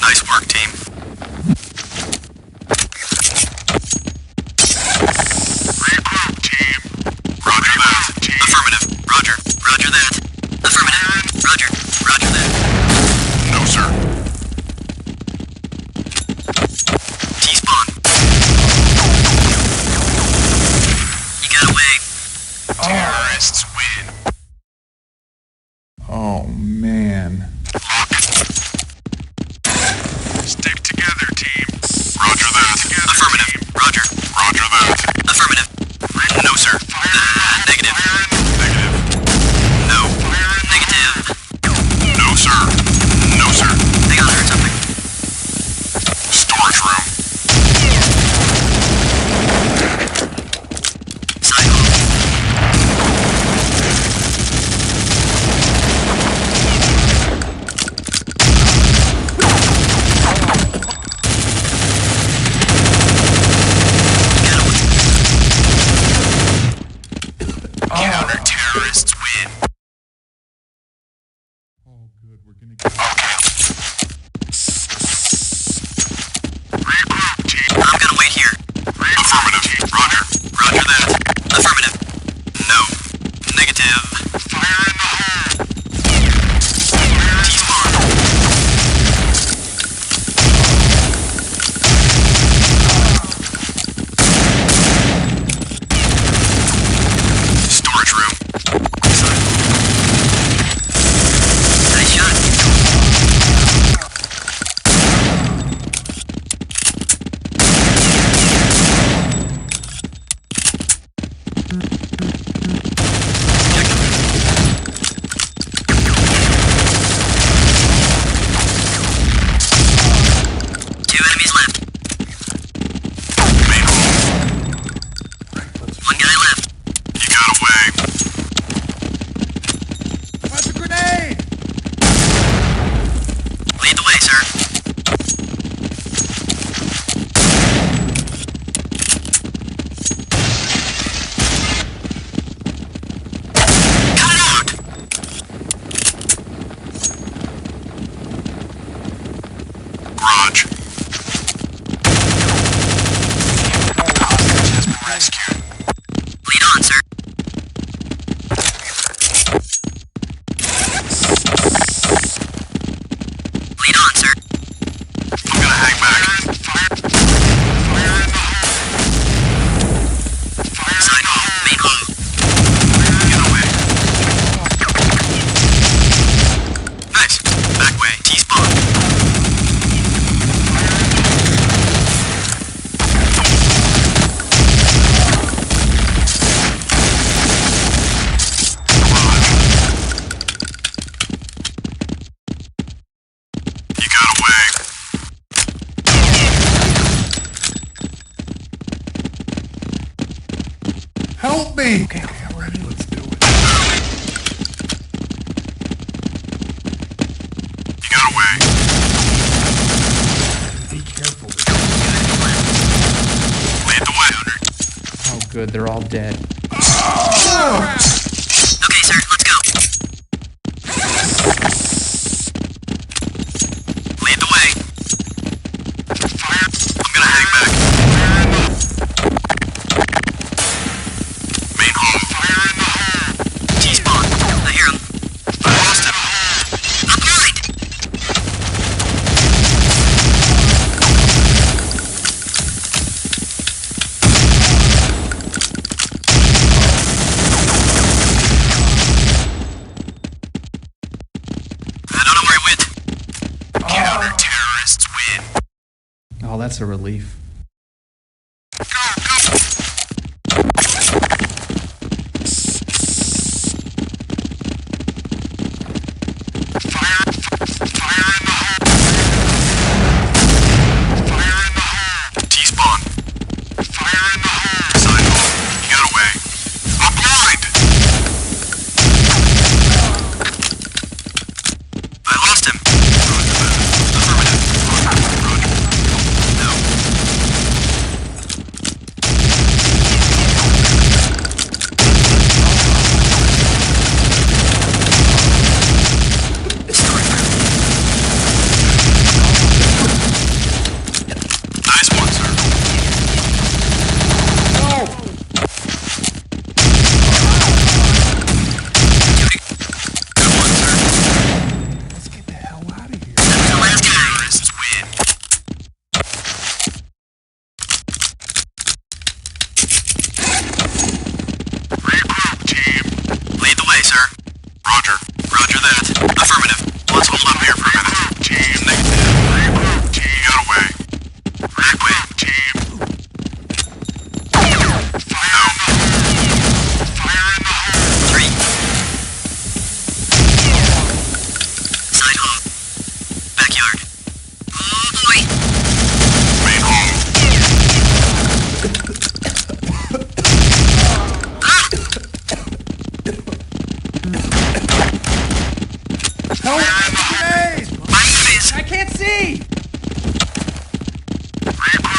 Nice work, team. Regroup, team. Roger that, team. Affirmative. Roger. Roger that. Affirmative. Roger. Roger that. No, sir. T-spawn. You got away. Terrorists win. Oh, man. Stick together, team. Roger that. Affirmative. Roger. Roger that. Affirmative. No, sir. Negative. Negative. No. Negative. No, sir. No, sir. I gotta learn something. Lead on, sir. I'm gonna hang back. Side hall, main hall. Get away. Nice. Back way, T-spawn. You got away. Help me! Okay, I'm ready. Let's do it. You got away. Be careful. Lead the way. Oh, good. They're all dead. Okay, sir, let's go. Lead the way. I'm gonna hang back. Main hall. T-spawn. I hear him. I lost him. I'm blind. I don't know where he went. Counter-terrorists win. Oh, that's a relief. T-spawn. Fire in the hole. Side hall. You got away. I'm blind. I lost him. Affirmative. Roger. No. Nice one, sir. Good one, sir. Let's get the hell out of here. The last guy. Terrorists win. Regroup, team. Lead the way, sir. Roger. Roger that. Affirmative. Let's hold up here for a minute. Team. Negative. Regroup, team. Got away. Regroup, team. No. Fire in the hole. 3. Side hall. Backyard. Oh boy. Main hall. Help! Grenade! My enemies. I can't see! Regroup.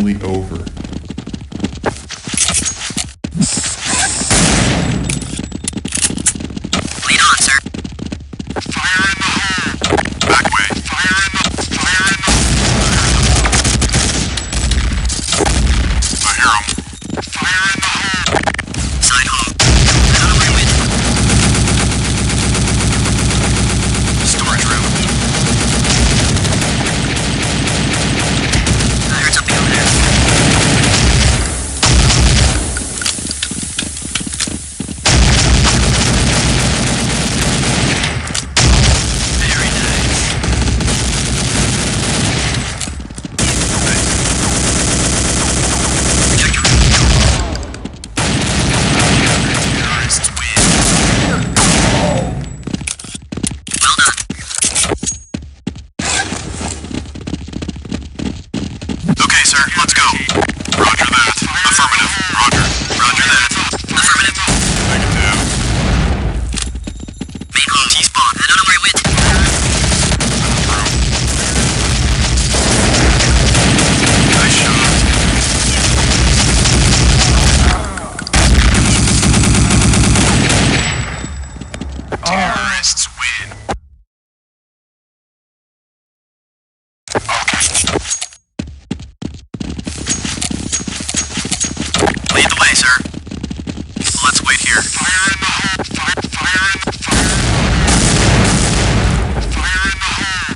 nearly over. Lead on, sir. Fire in the hole! Back way! Fire in the I hear 'em. Fire in the hole! Side hall. Out of my way. Storage room. I heard something over there. Very nice. Projector room. Terrorists win. Well done. Okay, sir, let's go. Roger that. Affirmative. Roger. Roger that. Affirmative. Negative. Main hall. T-spawn. Head on our way. Nice shot. Terrorists win. Lead the way, sir. Let's wait here. Fire in the hole. Fire in the hole.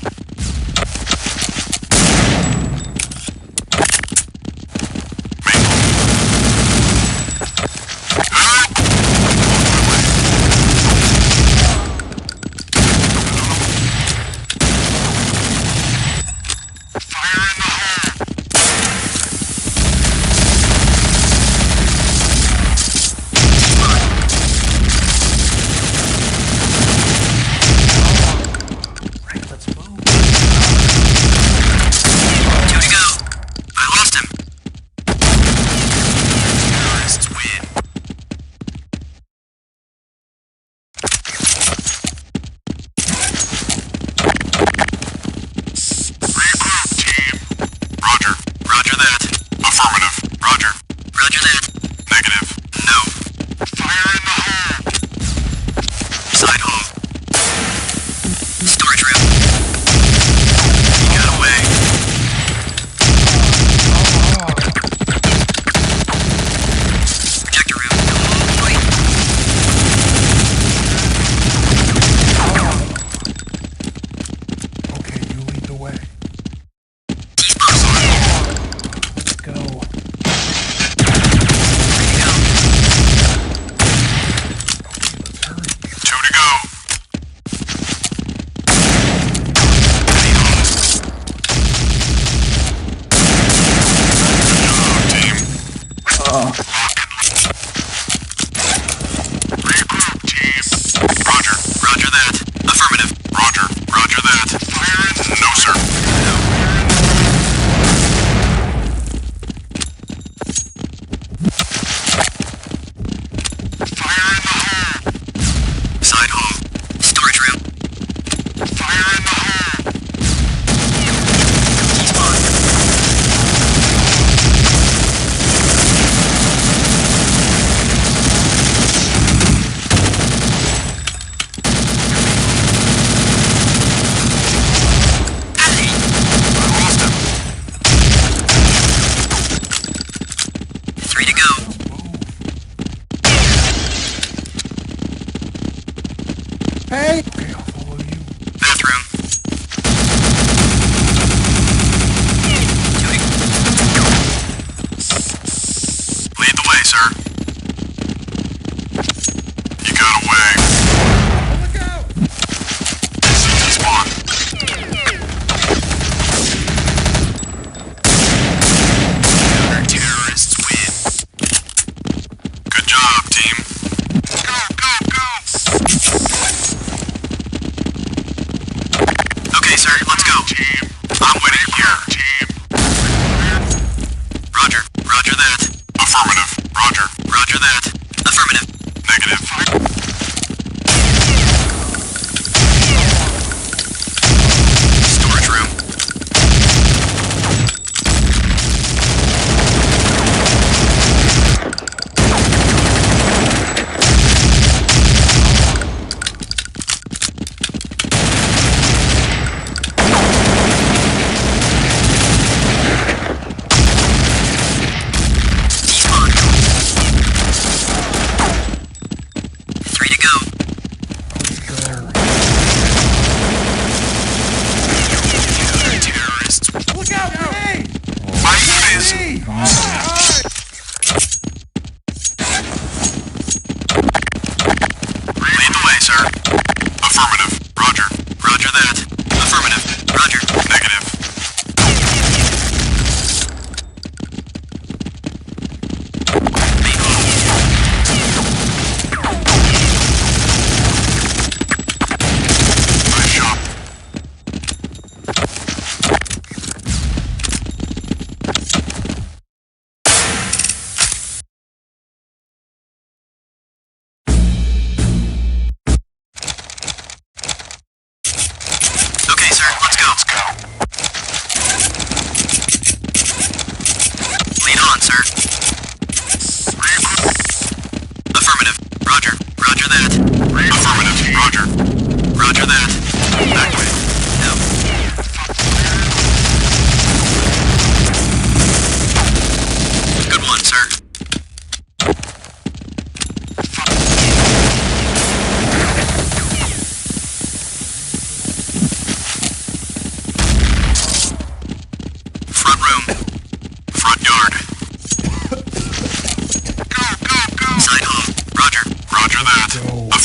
Two to go. I lost him. Terrorists win. Regroup, team. Roger. Roger that. Affirmative. Roger. Roger that. Negative. No. Fire in the hole. Side hall. Storage room. You got away. Projector room. Wait. Okay, you lead the way. T-spawn. Let's go. Ready to go. Let's hurry. 2 to go. Good job, team. Regroup, team. Roger. Roger that. Affirmative. Roger. Roger that. Fire in. No, sir. Fire in the hole. Side hall. Storage room. Fire in the hole. T-spawn. Hey! I lost him. 3 to go. Hey! Okay, I'll follow you. Bathroom. 2 to Lead the way, sir. You got away. Look out! Spawn. Terrorists win. Good job, team. Go, go, go! Okay, sir, let's go. Team. I'm waiting here. Team. Roger. Roger that. Affirmative. Roger. Roger that. Affirmative. Negative. Storage room.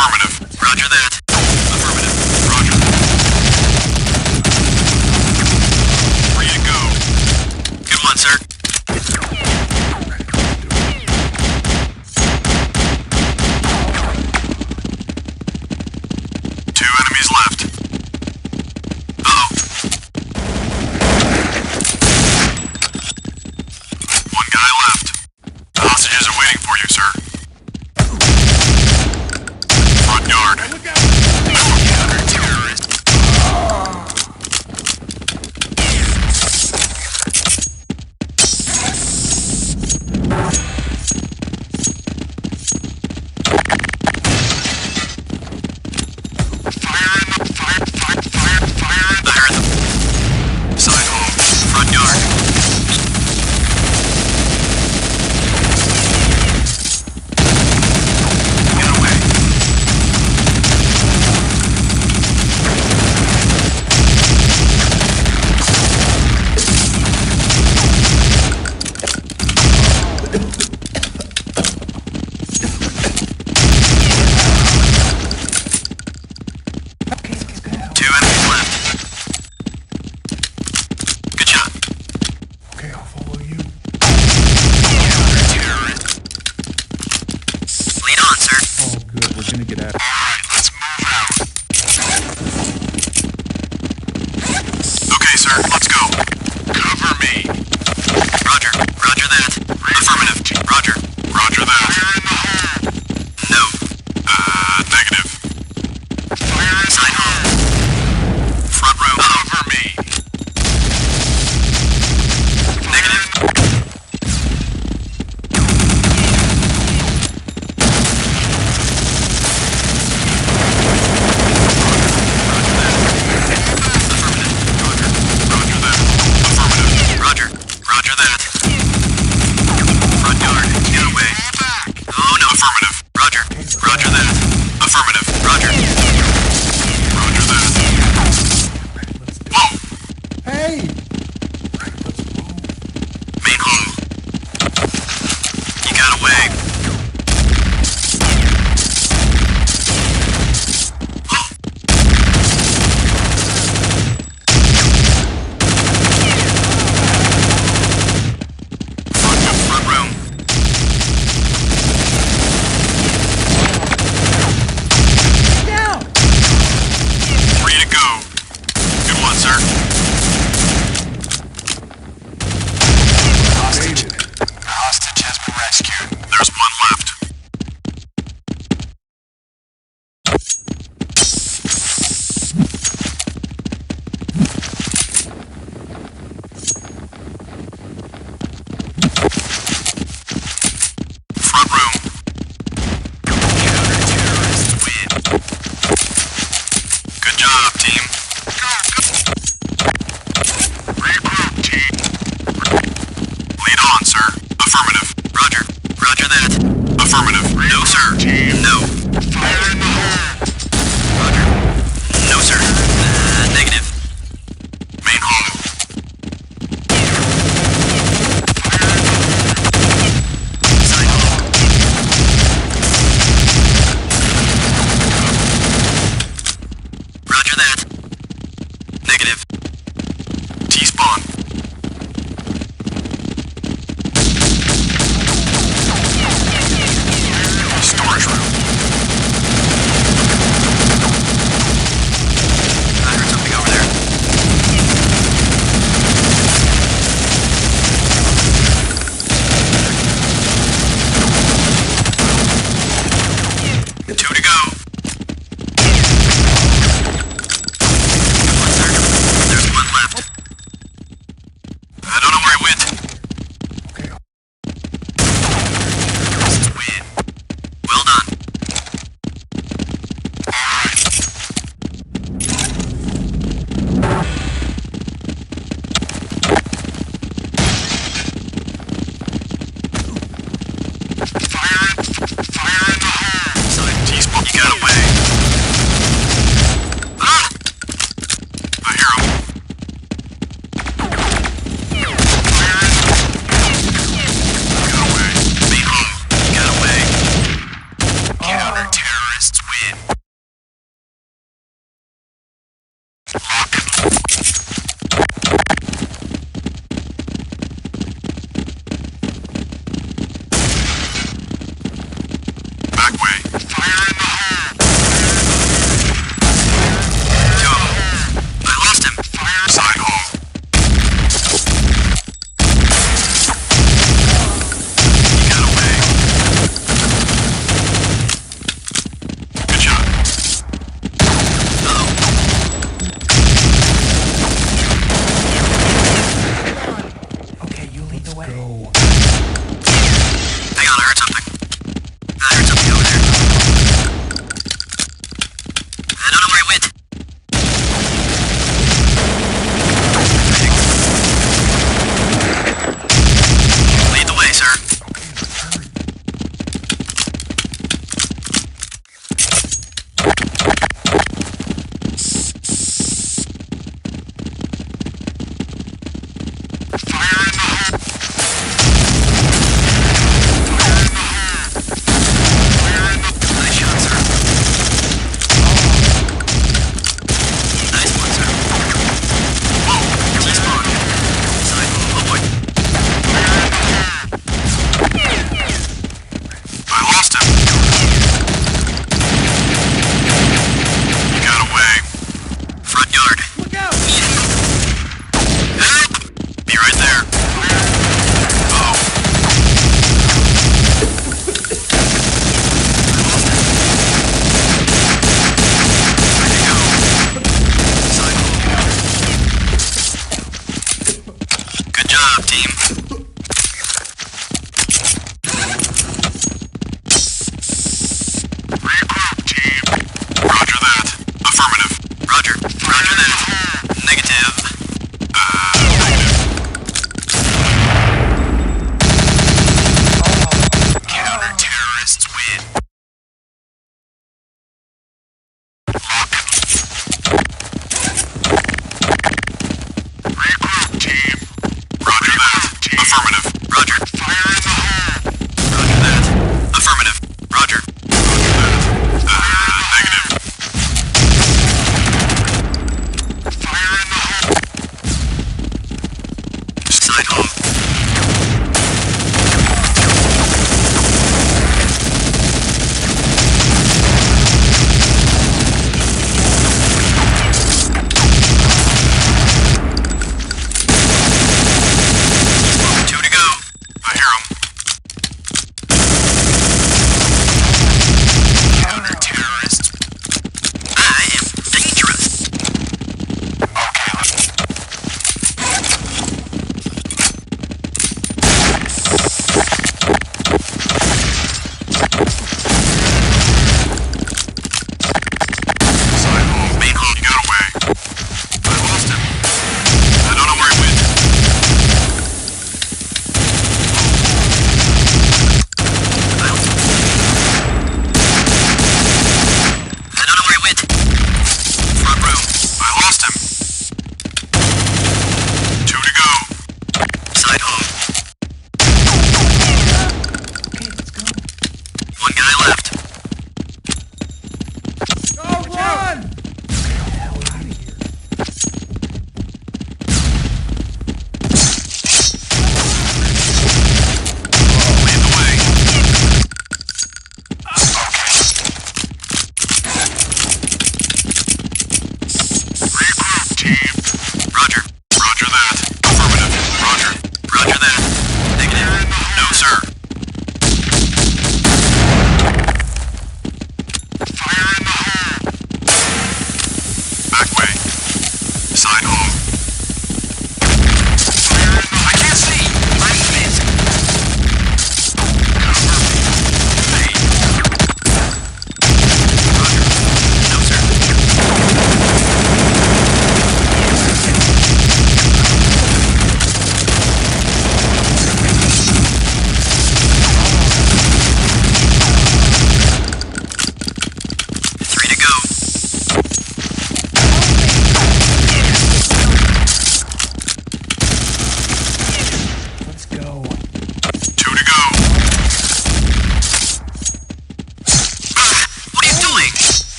Affirmative. Roger that. Affirmative. Roger. Free to go. Good one, sir. Two enemies left. Uh-oh. One guy left. The hostages are waiting for you, sir. Front yard. Counter-terrorist. Fire in the side hall. Front yard. Get away. Two enemies left. Good shot. Okay, I'll follow you. Counter-terrorist. Lead on, sir. Oh, good. We're gonna get out of Alright, let's move out. Okay, sir, let's go. Cover me. Roger. Roger that. Affirmative. Roger. Roger that. No. Negative. Side hall. Front room. Cover me. Negative. Roger that. Affirmative. Roger. Roger that. Front yard. Get away. Oh no. Affirmative. Roger. Roger that. Affirmative. Roger. Roger that. Whoa! Hey! Let's move. Main hall. You got away. Front room. Free to go. Good one, sir. Made it. Hostage has been rescued. There's one left. Front room. Counter-terrorist win. Good job, team. Regroup, team. Lead on, sir. Affirmative. Roger. Roger that. Affirmative. No, sir. No. Fire in the hole. Roger. No, sir. Negative. Main hall. Side hall. Roger that. Negative. T-spawn. Storage room. Back way. Fire in the hole. Two of them. I lost him. Fire side hole. He got away. Good shot. Uh-oh. Okay, you lead the way. Go. Hang on, I heard something. I heard something over there.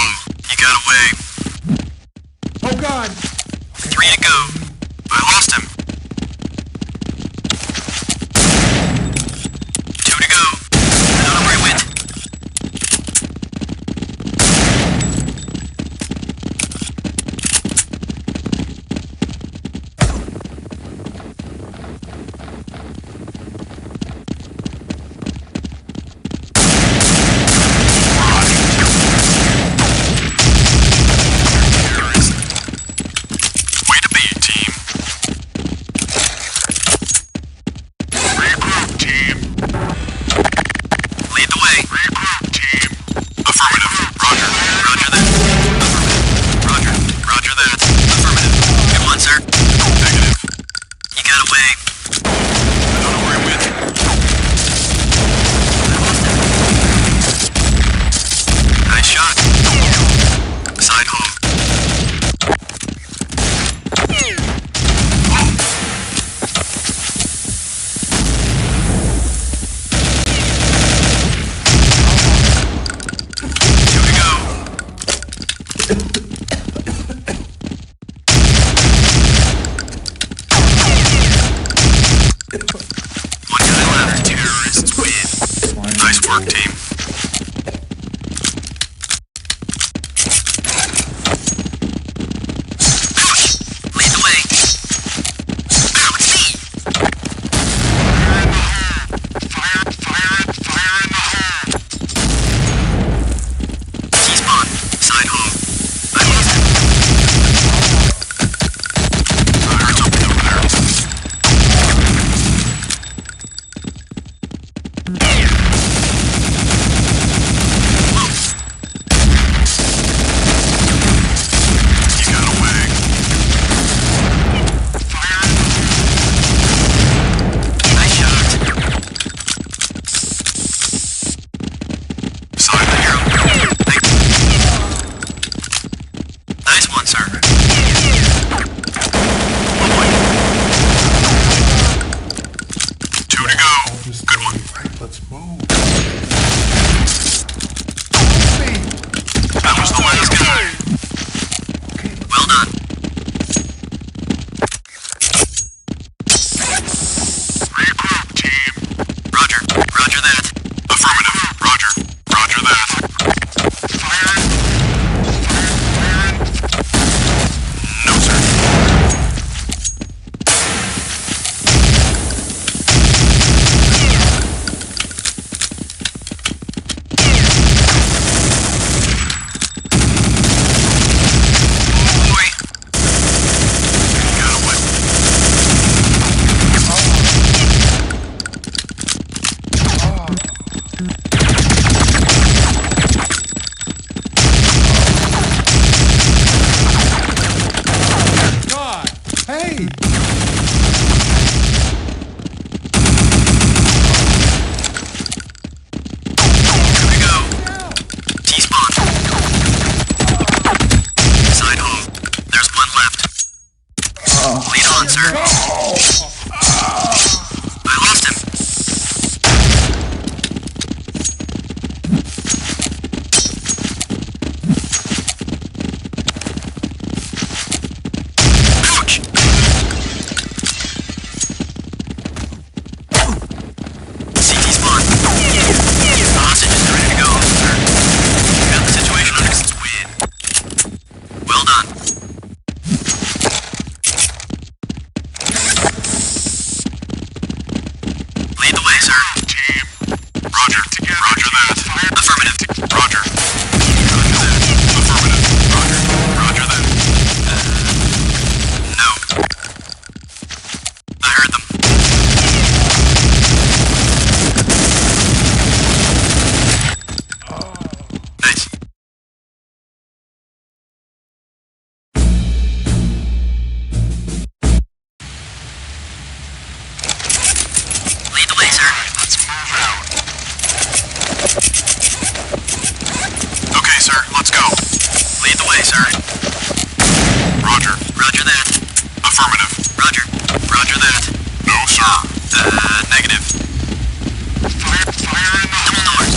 hole. You got away. Oh God! 3 to go. I lost him. 2 to go. I don't know where he went. Way to be, team. Regroup, team! Lead the way. Regroup, team! Affirmative. Roger. Roger that. Affirmative. Roger. Roger that. Affirmative. Good one, sir. Negative. You got away. I don't know where he went. I lost him. Nice shot. Side hole. Two to go. One guy left. Terrorists win. Nice work, team. Lead the way. Ow, it's me! Fire in the hole! T-spawn. Side hole. I lost him. I heard something over there. You got away. Nice shot. Side the hero. Nice one, sir. Oh boy. 2 to go. Good one. Right, let's move. That was the last guy. Well done. Regroup, team! Roger. Roger that. Affirmative. Roger. Roger that. Fire in! No, sir. Boy. You got away. God! Hey! Here we go. T-spawn. Side hole. There's one left. Lead on, sir. I lost him. Ouch! CT spawn. Hostage is ready to go, sir. You got the situation under control. Win. Well done. Lead the way, sir. Team! Roger. Roger that. Affirmative. Roger. Roger that. Affirmative. Roger. Roger that. No. I heard them. Nice. Lead the way, sir. Let's move out! Okay, sir. Let's go. Lead the way, sir. Roger. Roger that. Affirmative. Roger. Roger that. No, sir! Negative. Fire in the Double doors.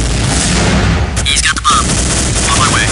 He's got the bomb. On my way.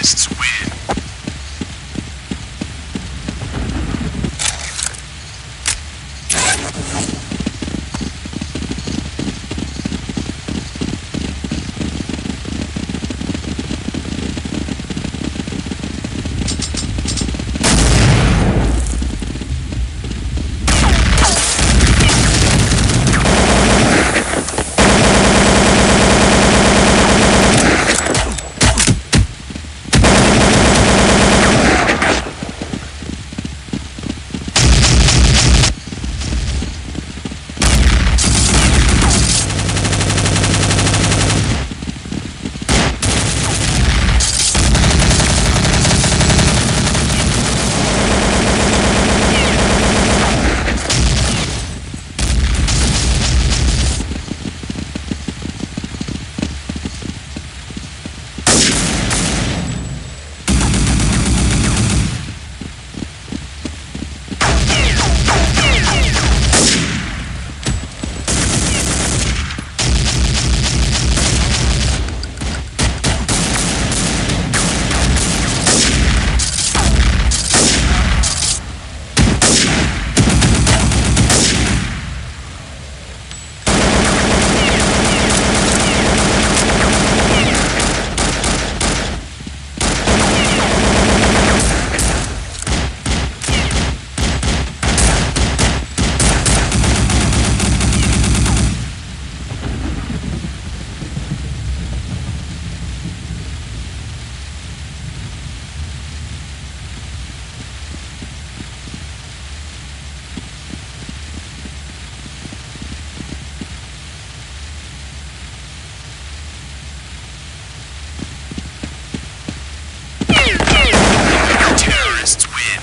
Terrorists win. Terrorists win.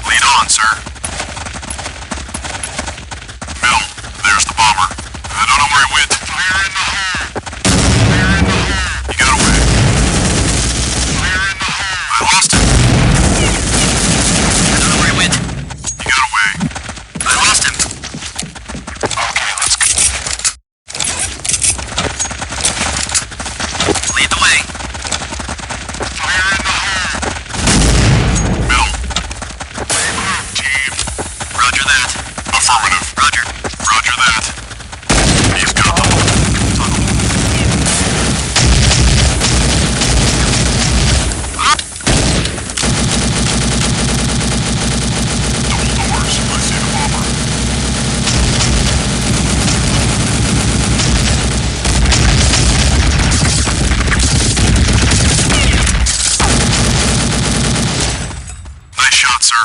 Lead on, sir. Bill, there's the bomber. I don't know where he went. Fire in the hole! Fire in the hole! He got away. Fire in the hole! I lost him. I don't know where he went. He got away. I lost him. Okay, let's go. Lead the way. Fire in the hole! Bill. Team. Roger that. Affirmative. Roger. Roger that. He's got the tunnel. Double doors. I see the bomber. Nice shot, sir.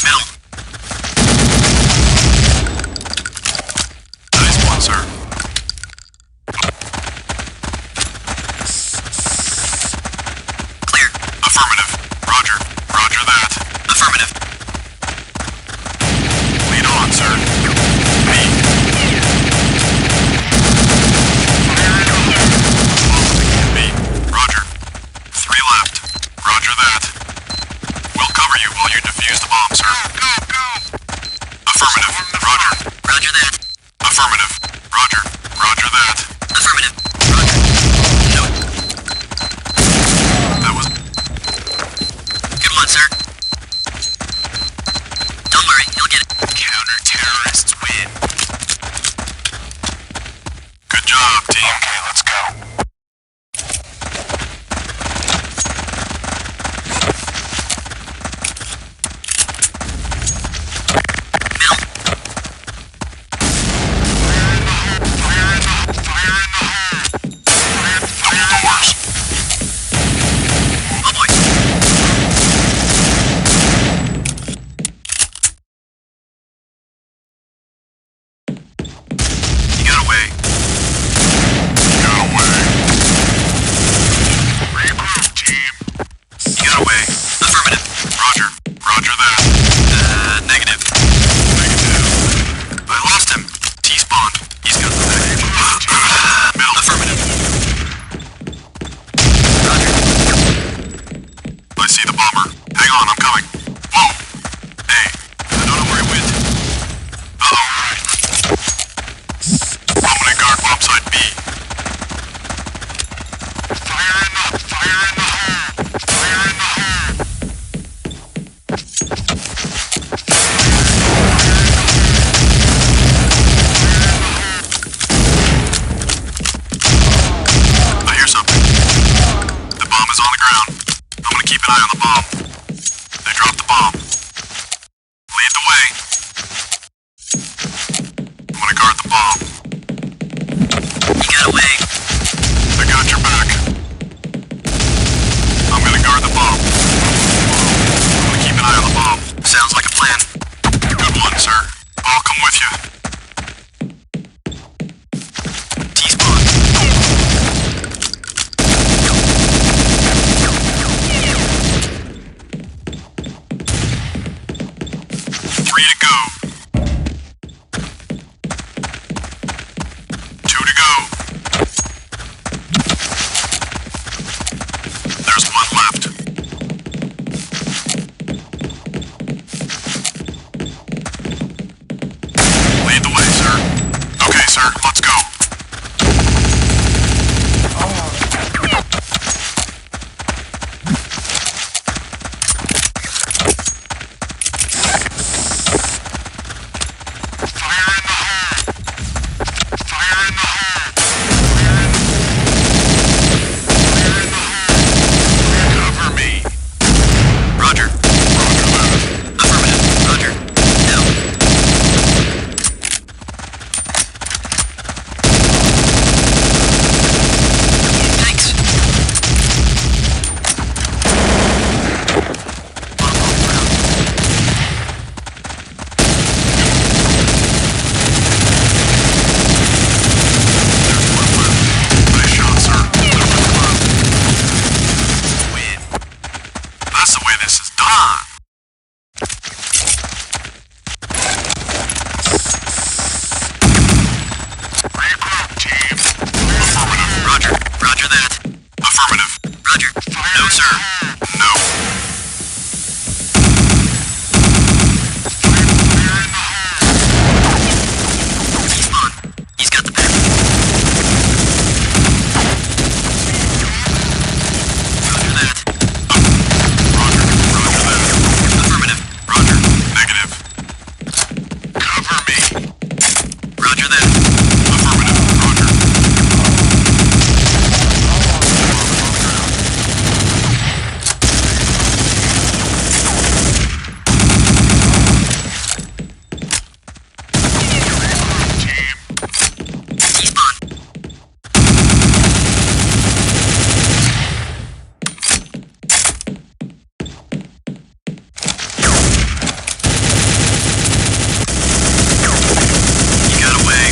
Middle. Nice one, sir. Clear. Affirmative. Roger. Roger that. Affirmative. Lead on, sir. Me. Me. Roger. 3 left. Roger that. We'll cover you while you defuse the bomb, sir. Go, go! Affirmative. Roger. Roger that. Affirmative. Roger. Roger that. Affirmative. Roger. Nope. That was... Good one, sir. Don't worry, you'll get it. Counter-terrorists win. Good job, team. Okay, let's go. Middle. Gotcha. T-spawn. 3 to go. 2 to go. There's 1 left. Lead the way, sir. Okay, sir, let's go. Cover me. Roger. Affirmative. Roger. Now. Thanks. Nice shot, sir. Win. That's the way this is done. Regroup, team. Affirmative. Roger. Roger that. Affirmative. Roger. No, sir. No. T-spawn. He's got the back. Roger that. Roger. Roger that. Affirmative. Roger. Negative. Cover me. Roger that. Affirmative. Roger. T-spawn. You got away.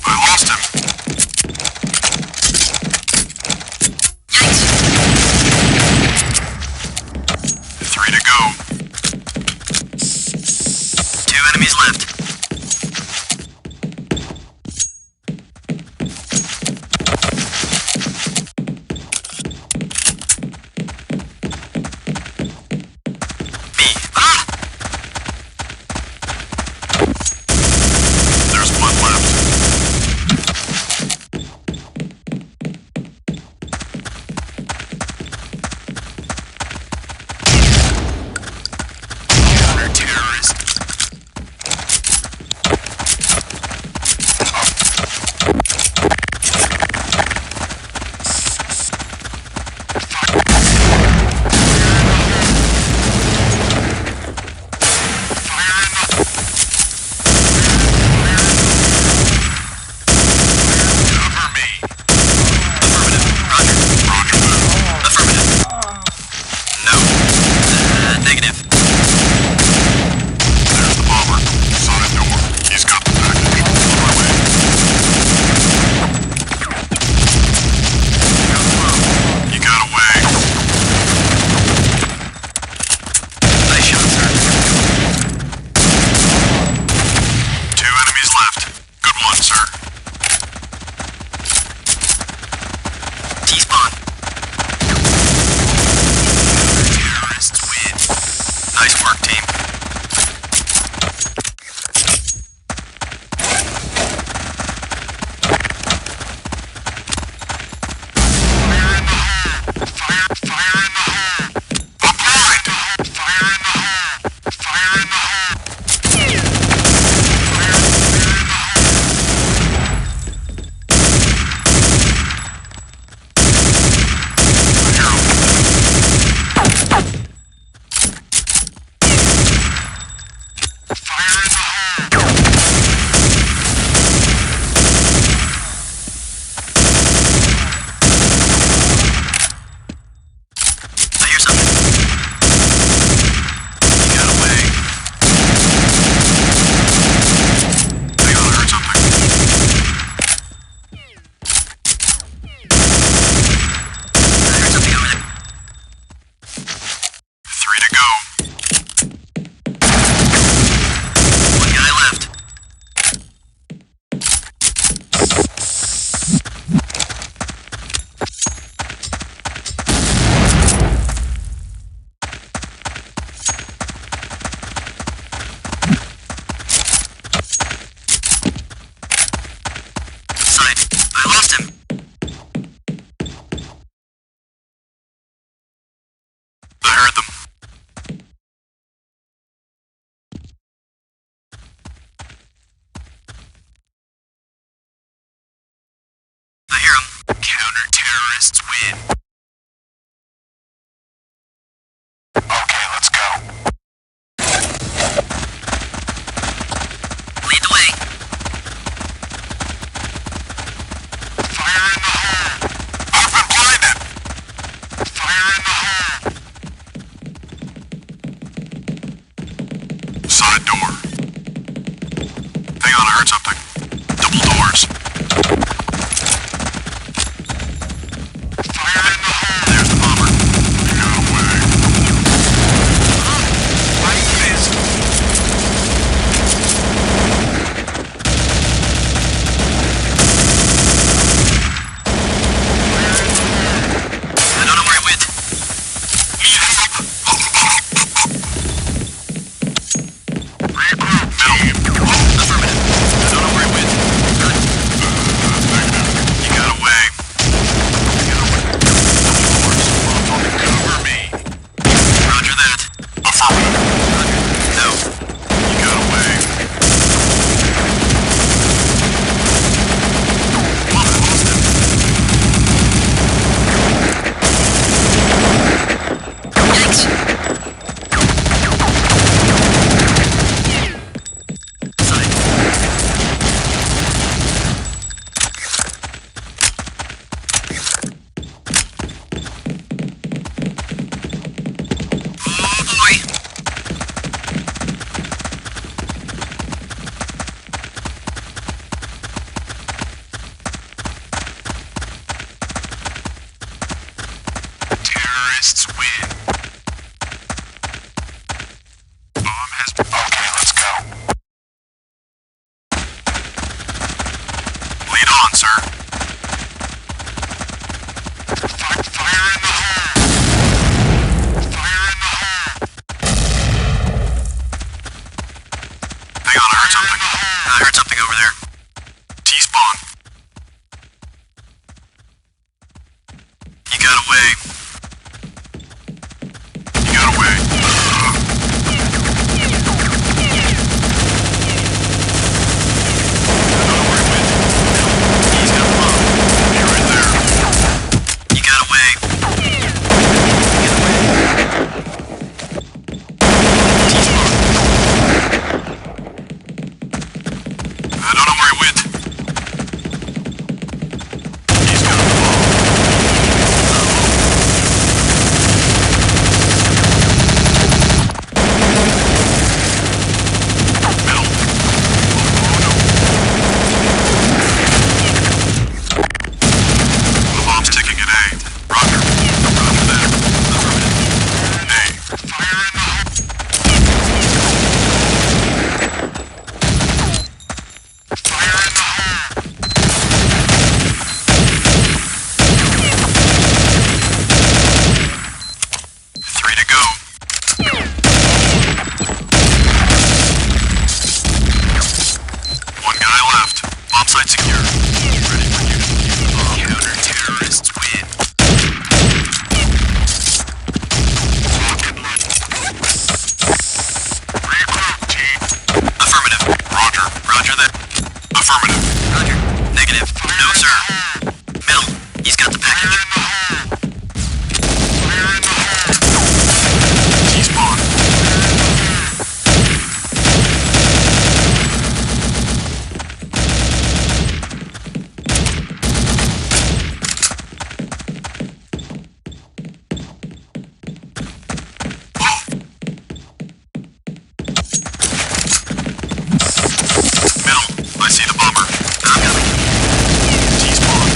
I lost him. Yikes. 3 to go. 2 enemies left. Me. Ah! There's 1 left. Terrorist. Cover me. Affirmative. Roger. Roger that. Affirmative. No. Negative. There's the bomber. Sonic door. He's got the package. On my way. You got away. Nice shot, sir. 2 enemies left. Good one, sir. T-spawn. Terrorists win. Nice work, team. Fire in the hole! I'm blind! Fire in the hole! Fire in the hole! Terrorists win. Okay, let's go. Lead the way. Fire in the hole! I've been blinded! Fire in the hole! Side door. Hang on, I heard something. Double doors. Fire in the hole! There's the bomber. Get away. I missed. I don't know where it went. Need help! Regroup, team. Affirmative. I don't know where it went. Good. Negative. You got away. Cover me. Roger that. Affirmative. No. You got away. Well, I lost him. Thanks. Side. Oh boy. Terrorists win. Bomb has been... Okay, let's go. Lead on, sir. Fire in the hole! Fire in the hole! Hang on, I heard something. I heard something over there. T-spawn. You got away. You got away. He's got a bomb. Be right there. You got away. Get away. T-spawn. I don't know where he went. He's got a bomb. Middle. Oh no. The bomb's ticking at A. Roger. Roger that. Affirmative. A. Fire in the hole. Fire in the hole. Three to go. One guy left. Bomb site secure. Ready for you to defuse the bomb. Counter-terrorists win. Regroup, team. Affirmative. Roger. Roger that. Affirmative. Roger. Negative. No, sir. Middle. He's got the Fire package. in the hole. Fire in the hole. T-spawn. Middle. I see the bomber. I'm coming. T-spawn.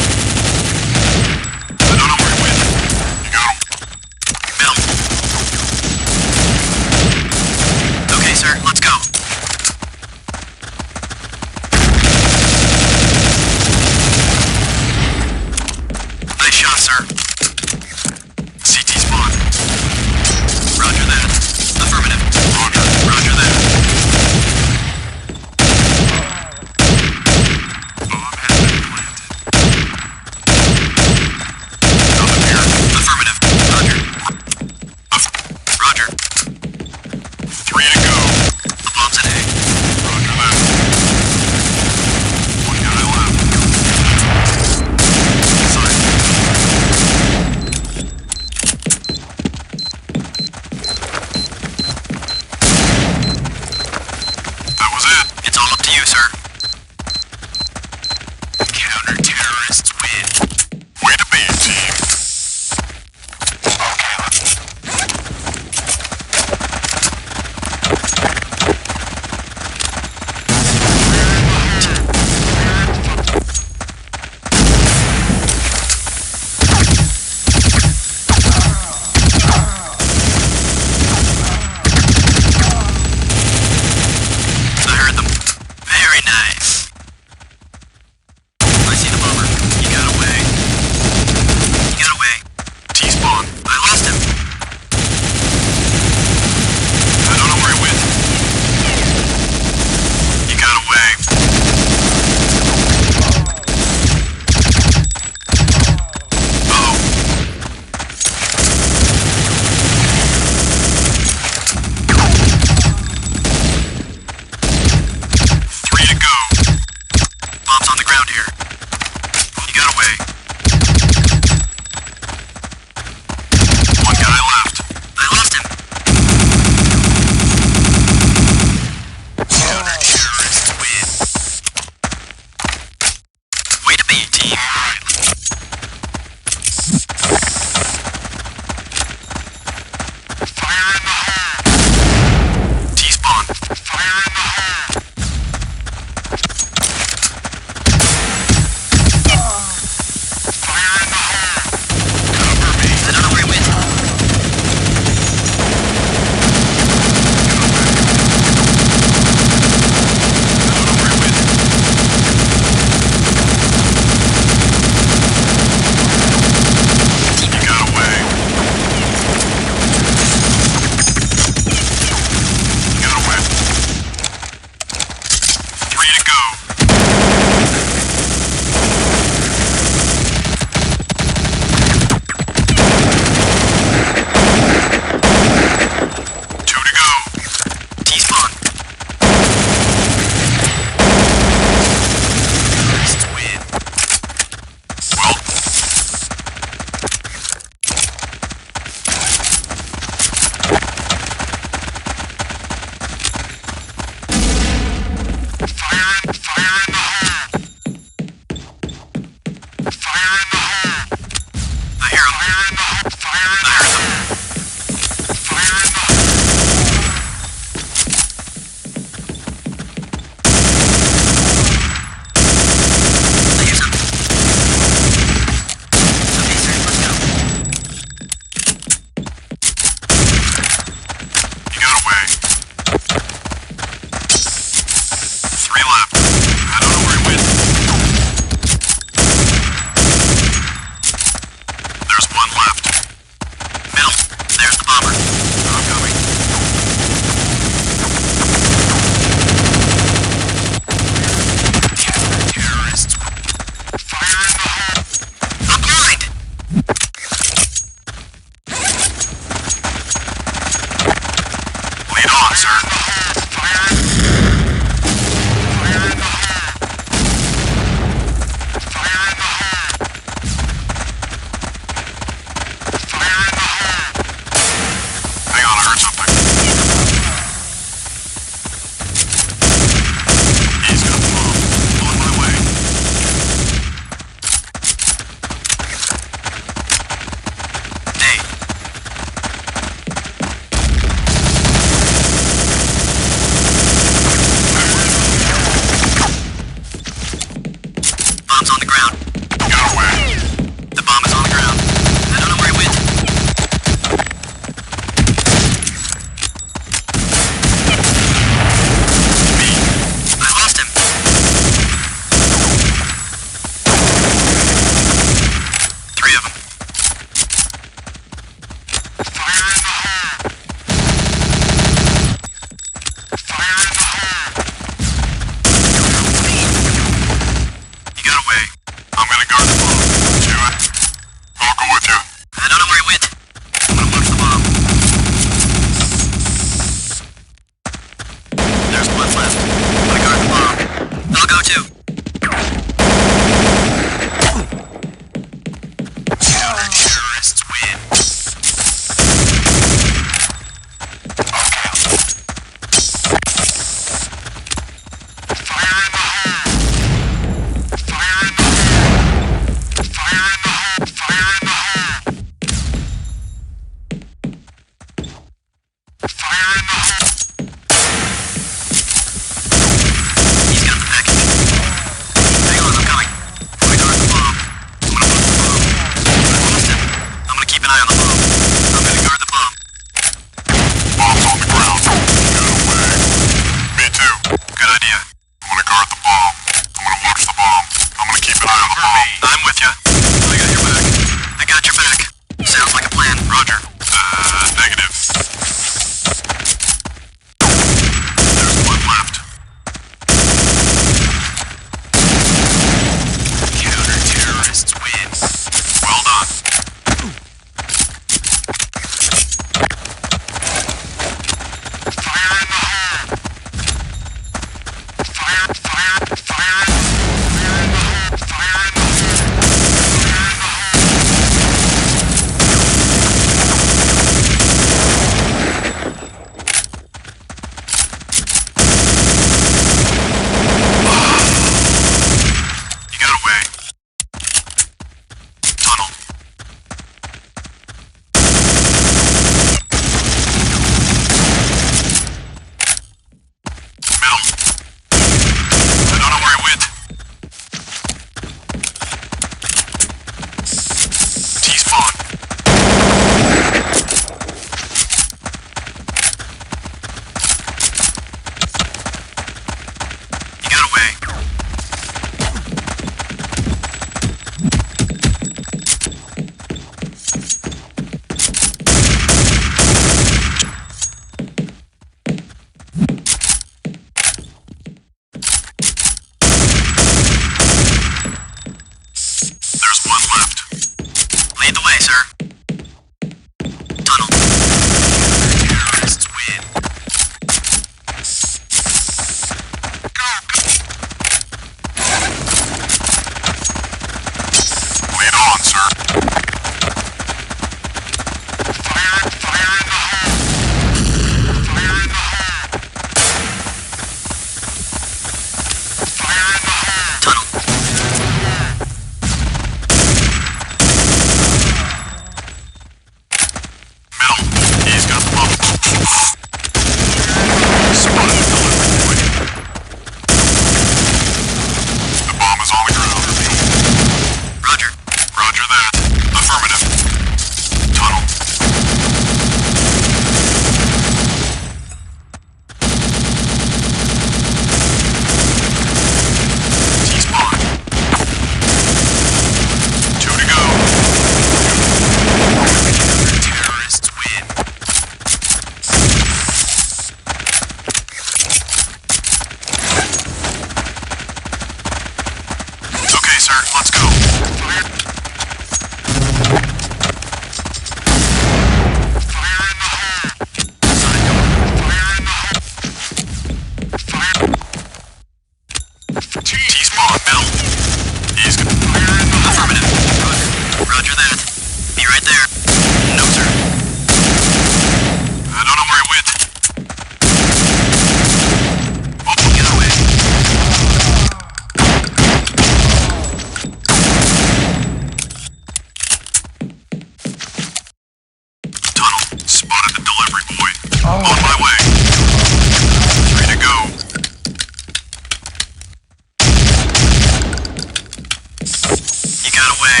that away.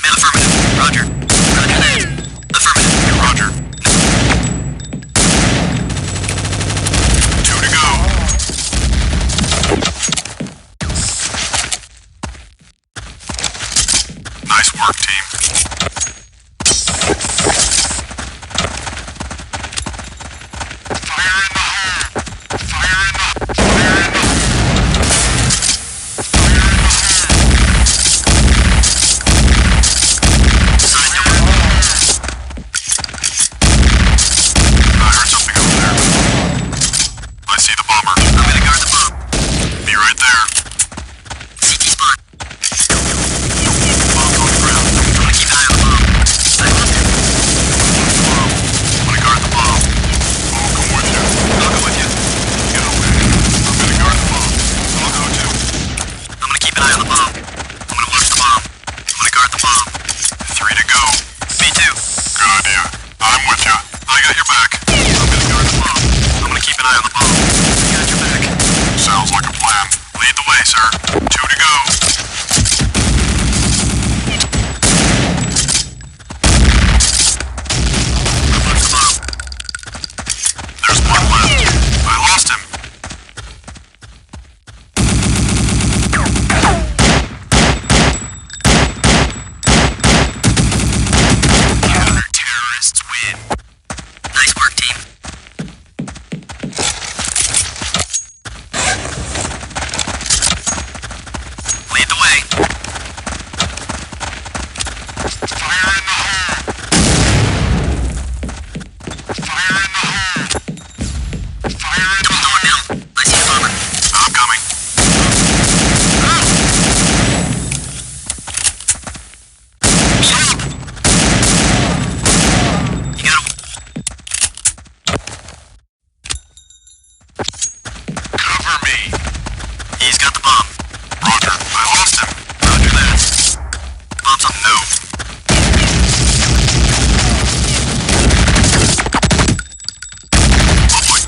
Affirmative. Roger. Roger that. Affirmative. Roger. 2 to go. Nice work, team. Fire in the hole! Fire in the hole! Fire in the hole! Fire in the Side door. I heard something over there. I see the bomber. I'm gonna guard the bomb. Be right there. CT spot. Bomb's on the ground. I'm gonna keep an eye on the bomb. I lost him. I'm gonna guard the bomb. I'll come with you. I'll go with you. Get away. I'm gonna guard the bomb. I'll go too. I'm gonna keep an eye on the bomb. I'm gonna watch the bomb. I'm gonna guard the bomb. 3 to go. Me too. Good idea. I'm with you. I got your back. I'm gonna guard the bomb. I'm gonna keep an eye on the bomb. I got your back. Sounds like a plan. Lead the way, sir. 2 to go. Watch the bomb. There's one left. I lost him. Terrorists win. Nice work, team. Lead the way. Fire in the hole. Fire in the hole. Fire in the Double door now. I see the bomber. I'm coming. You gotta. Cover me. He's got the bomb. Roger. I lost him. Roger that. Bomb's up. No. Oh boy.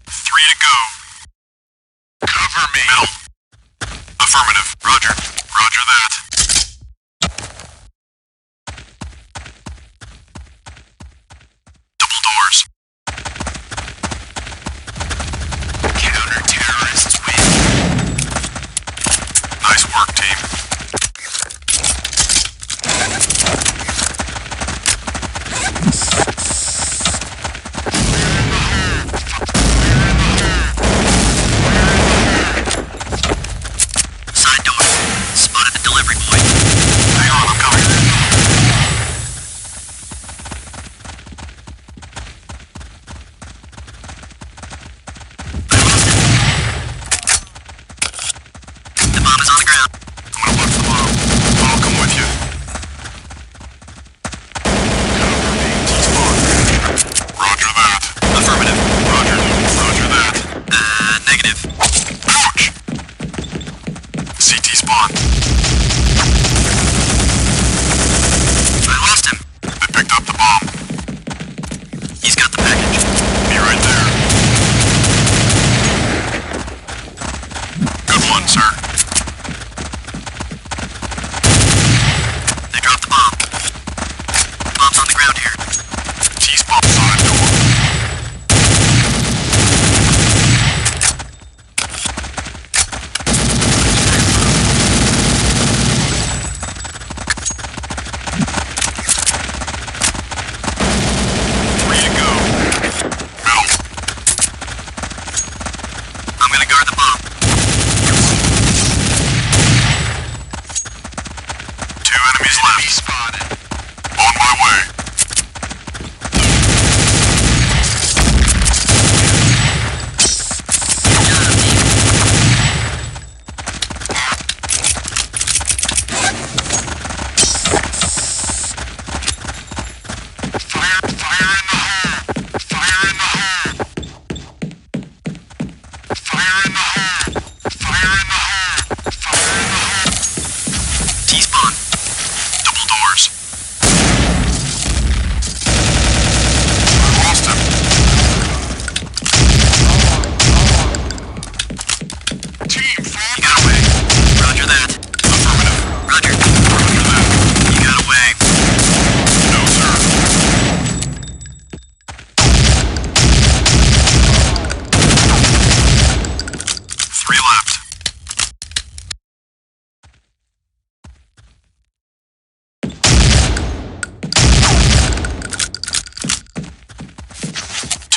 3 to go. Cover me. Middle. Affirmative. Roger. Roger that. Double doors. Counter-terrorists win. Nice work, team. Side door. Spotted the delivery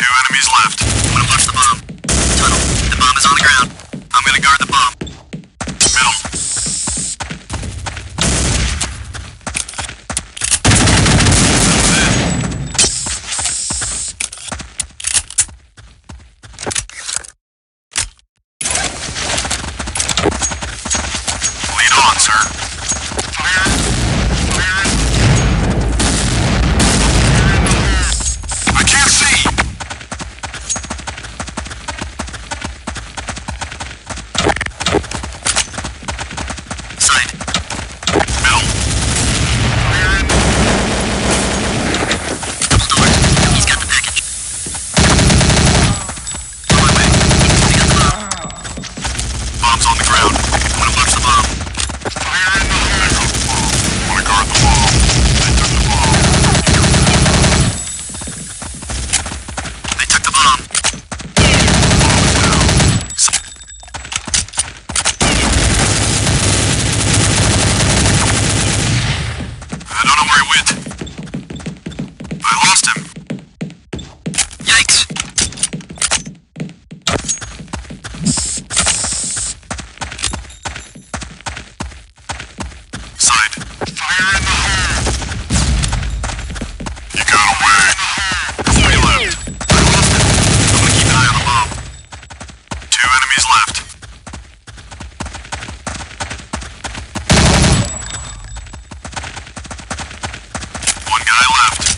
Two enemies left. I'm gonna watch the bomb. Tunnel. The bomb is on the ground. I'm gonna guard the bomb. Middle. Lead on, sir. I can't see. Side. Middle. Double door. He's got the package. On my way. They got the bomb. Bomb's on the ground. I'm gonna watch the bomb. Wanna guard the bomb. They took the bomb. They took the bomb. I don't know where he went. I lost him. Yikes. Side. Fire in the hole. You got away. Three left. I lost him. I'm gonna keep an eye on the bomb. Two enemies left. One guy left.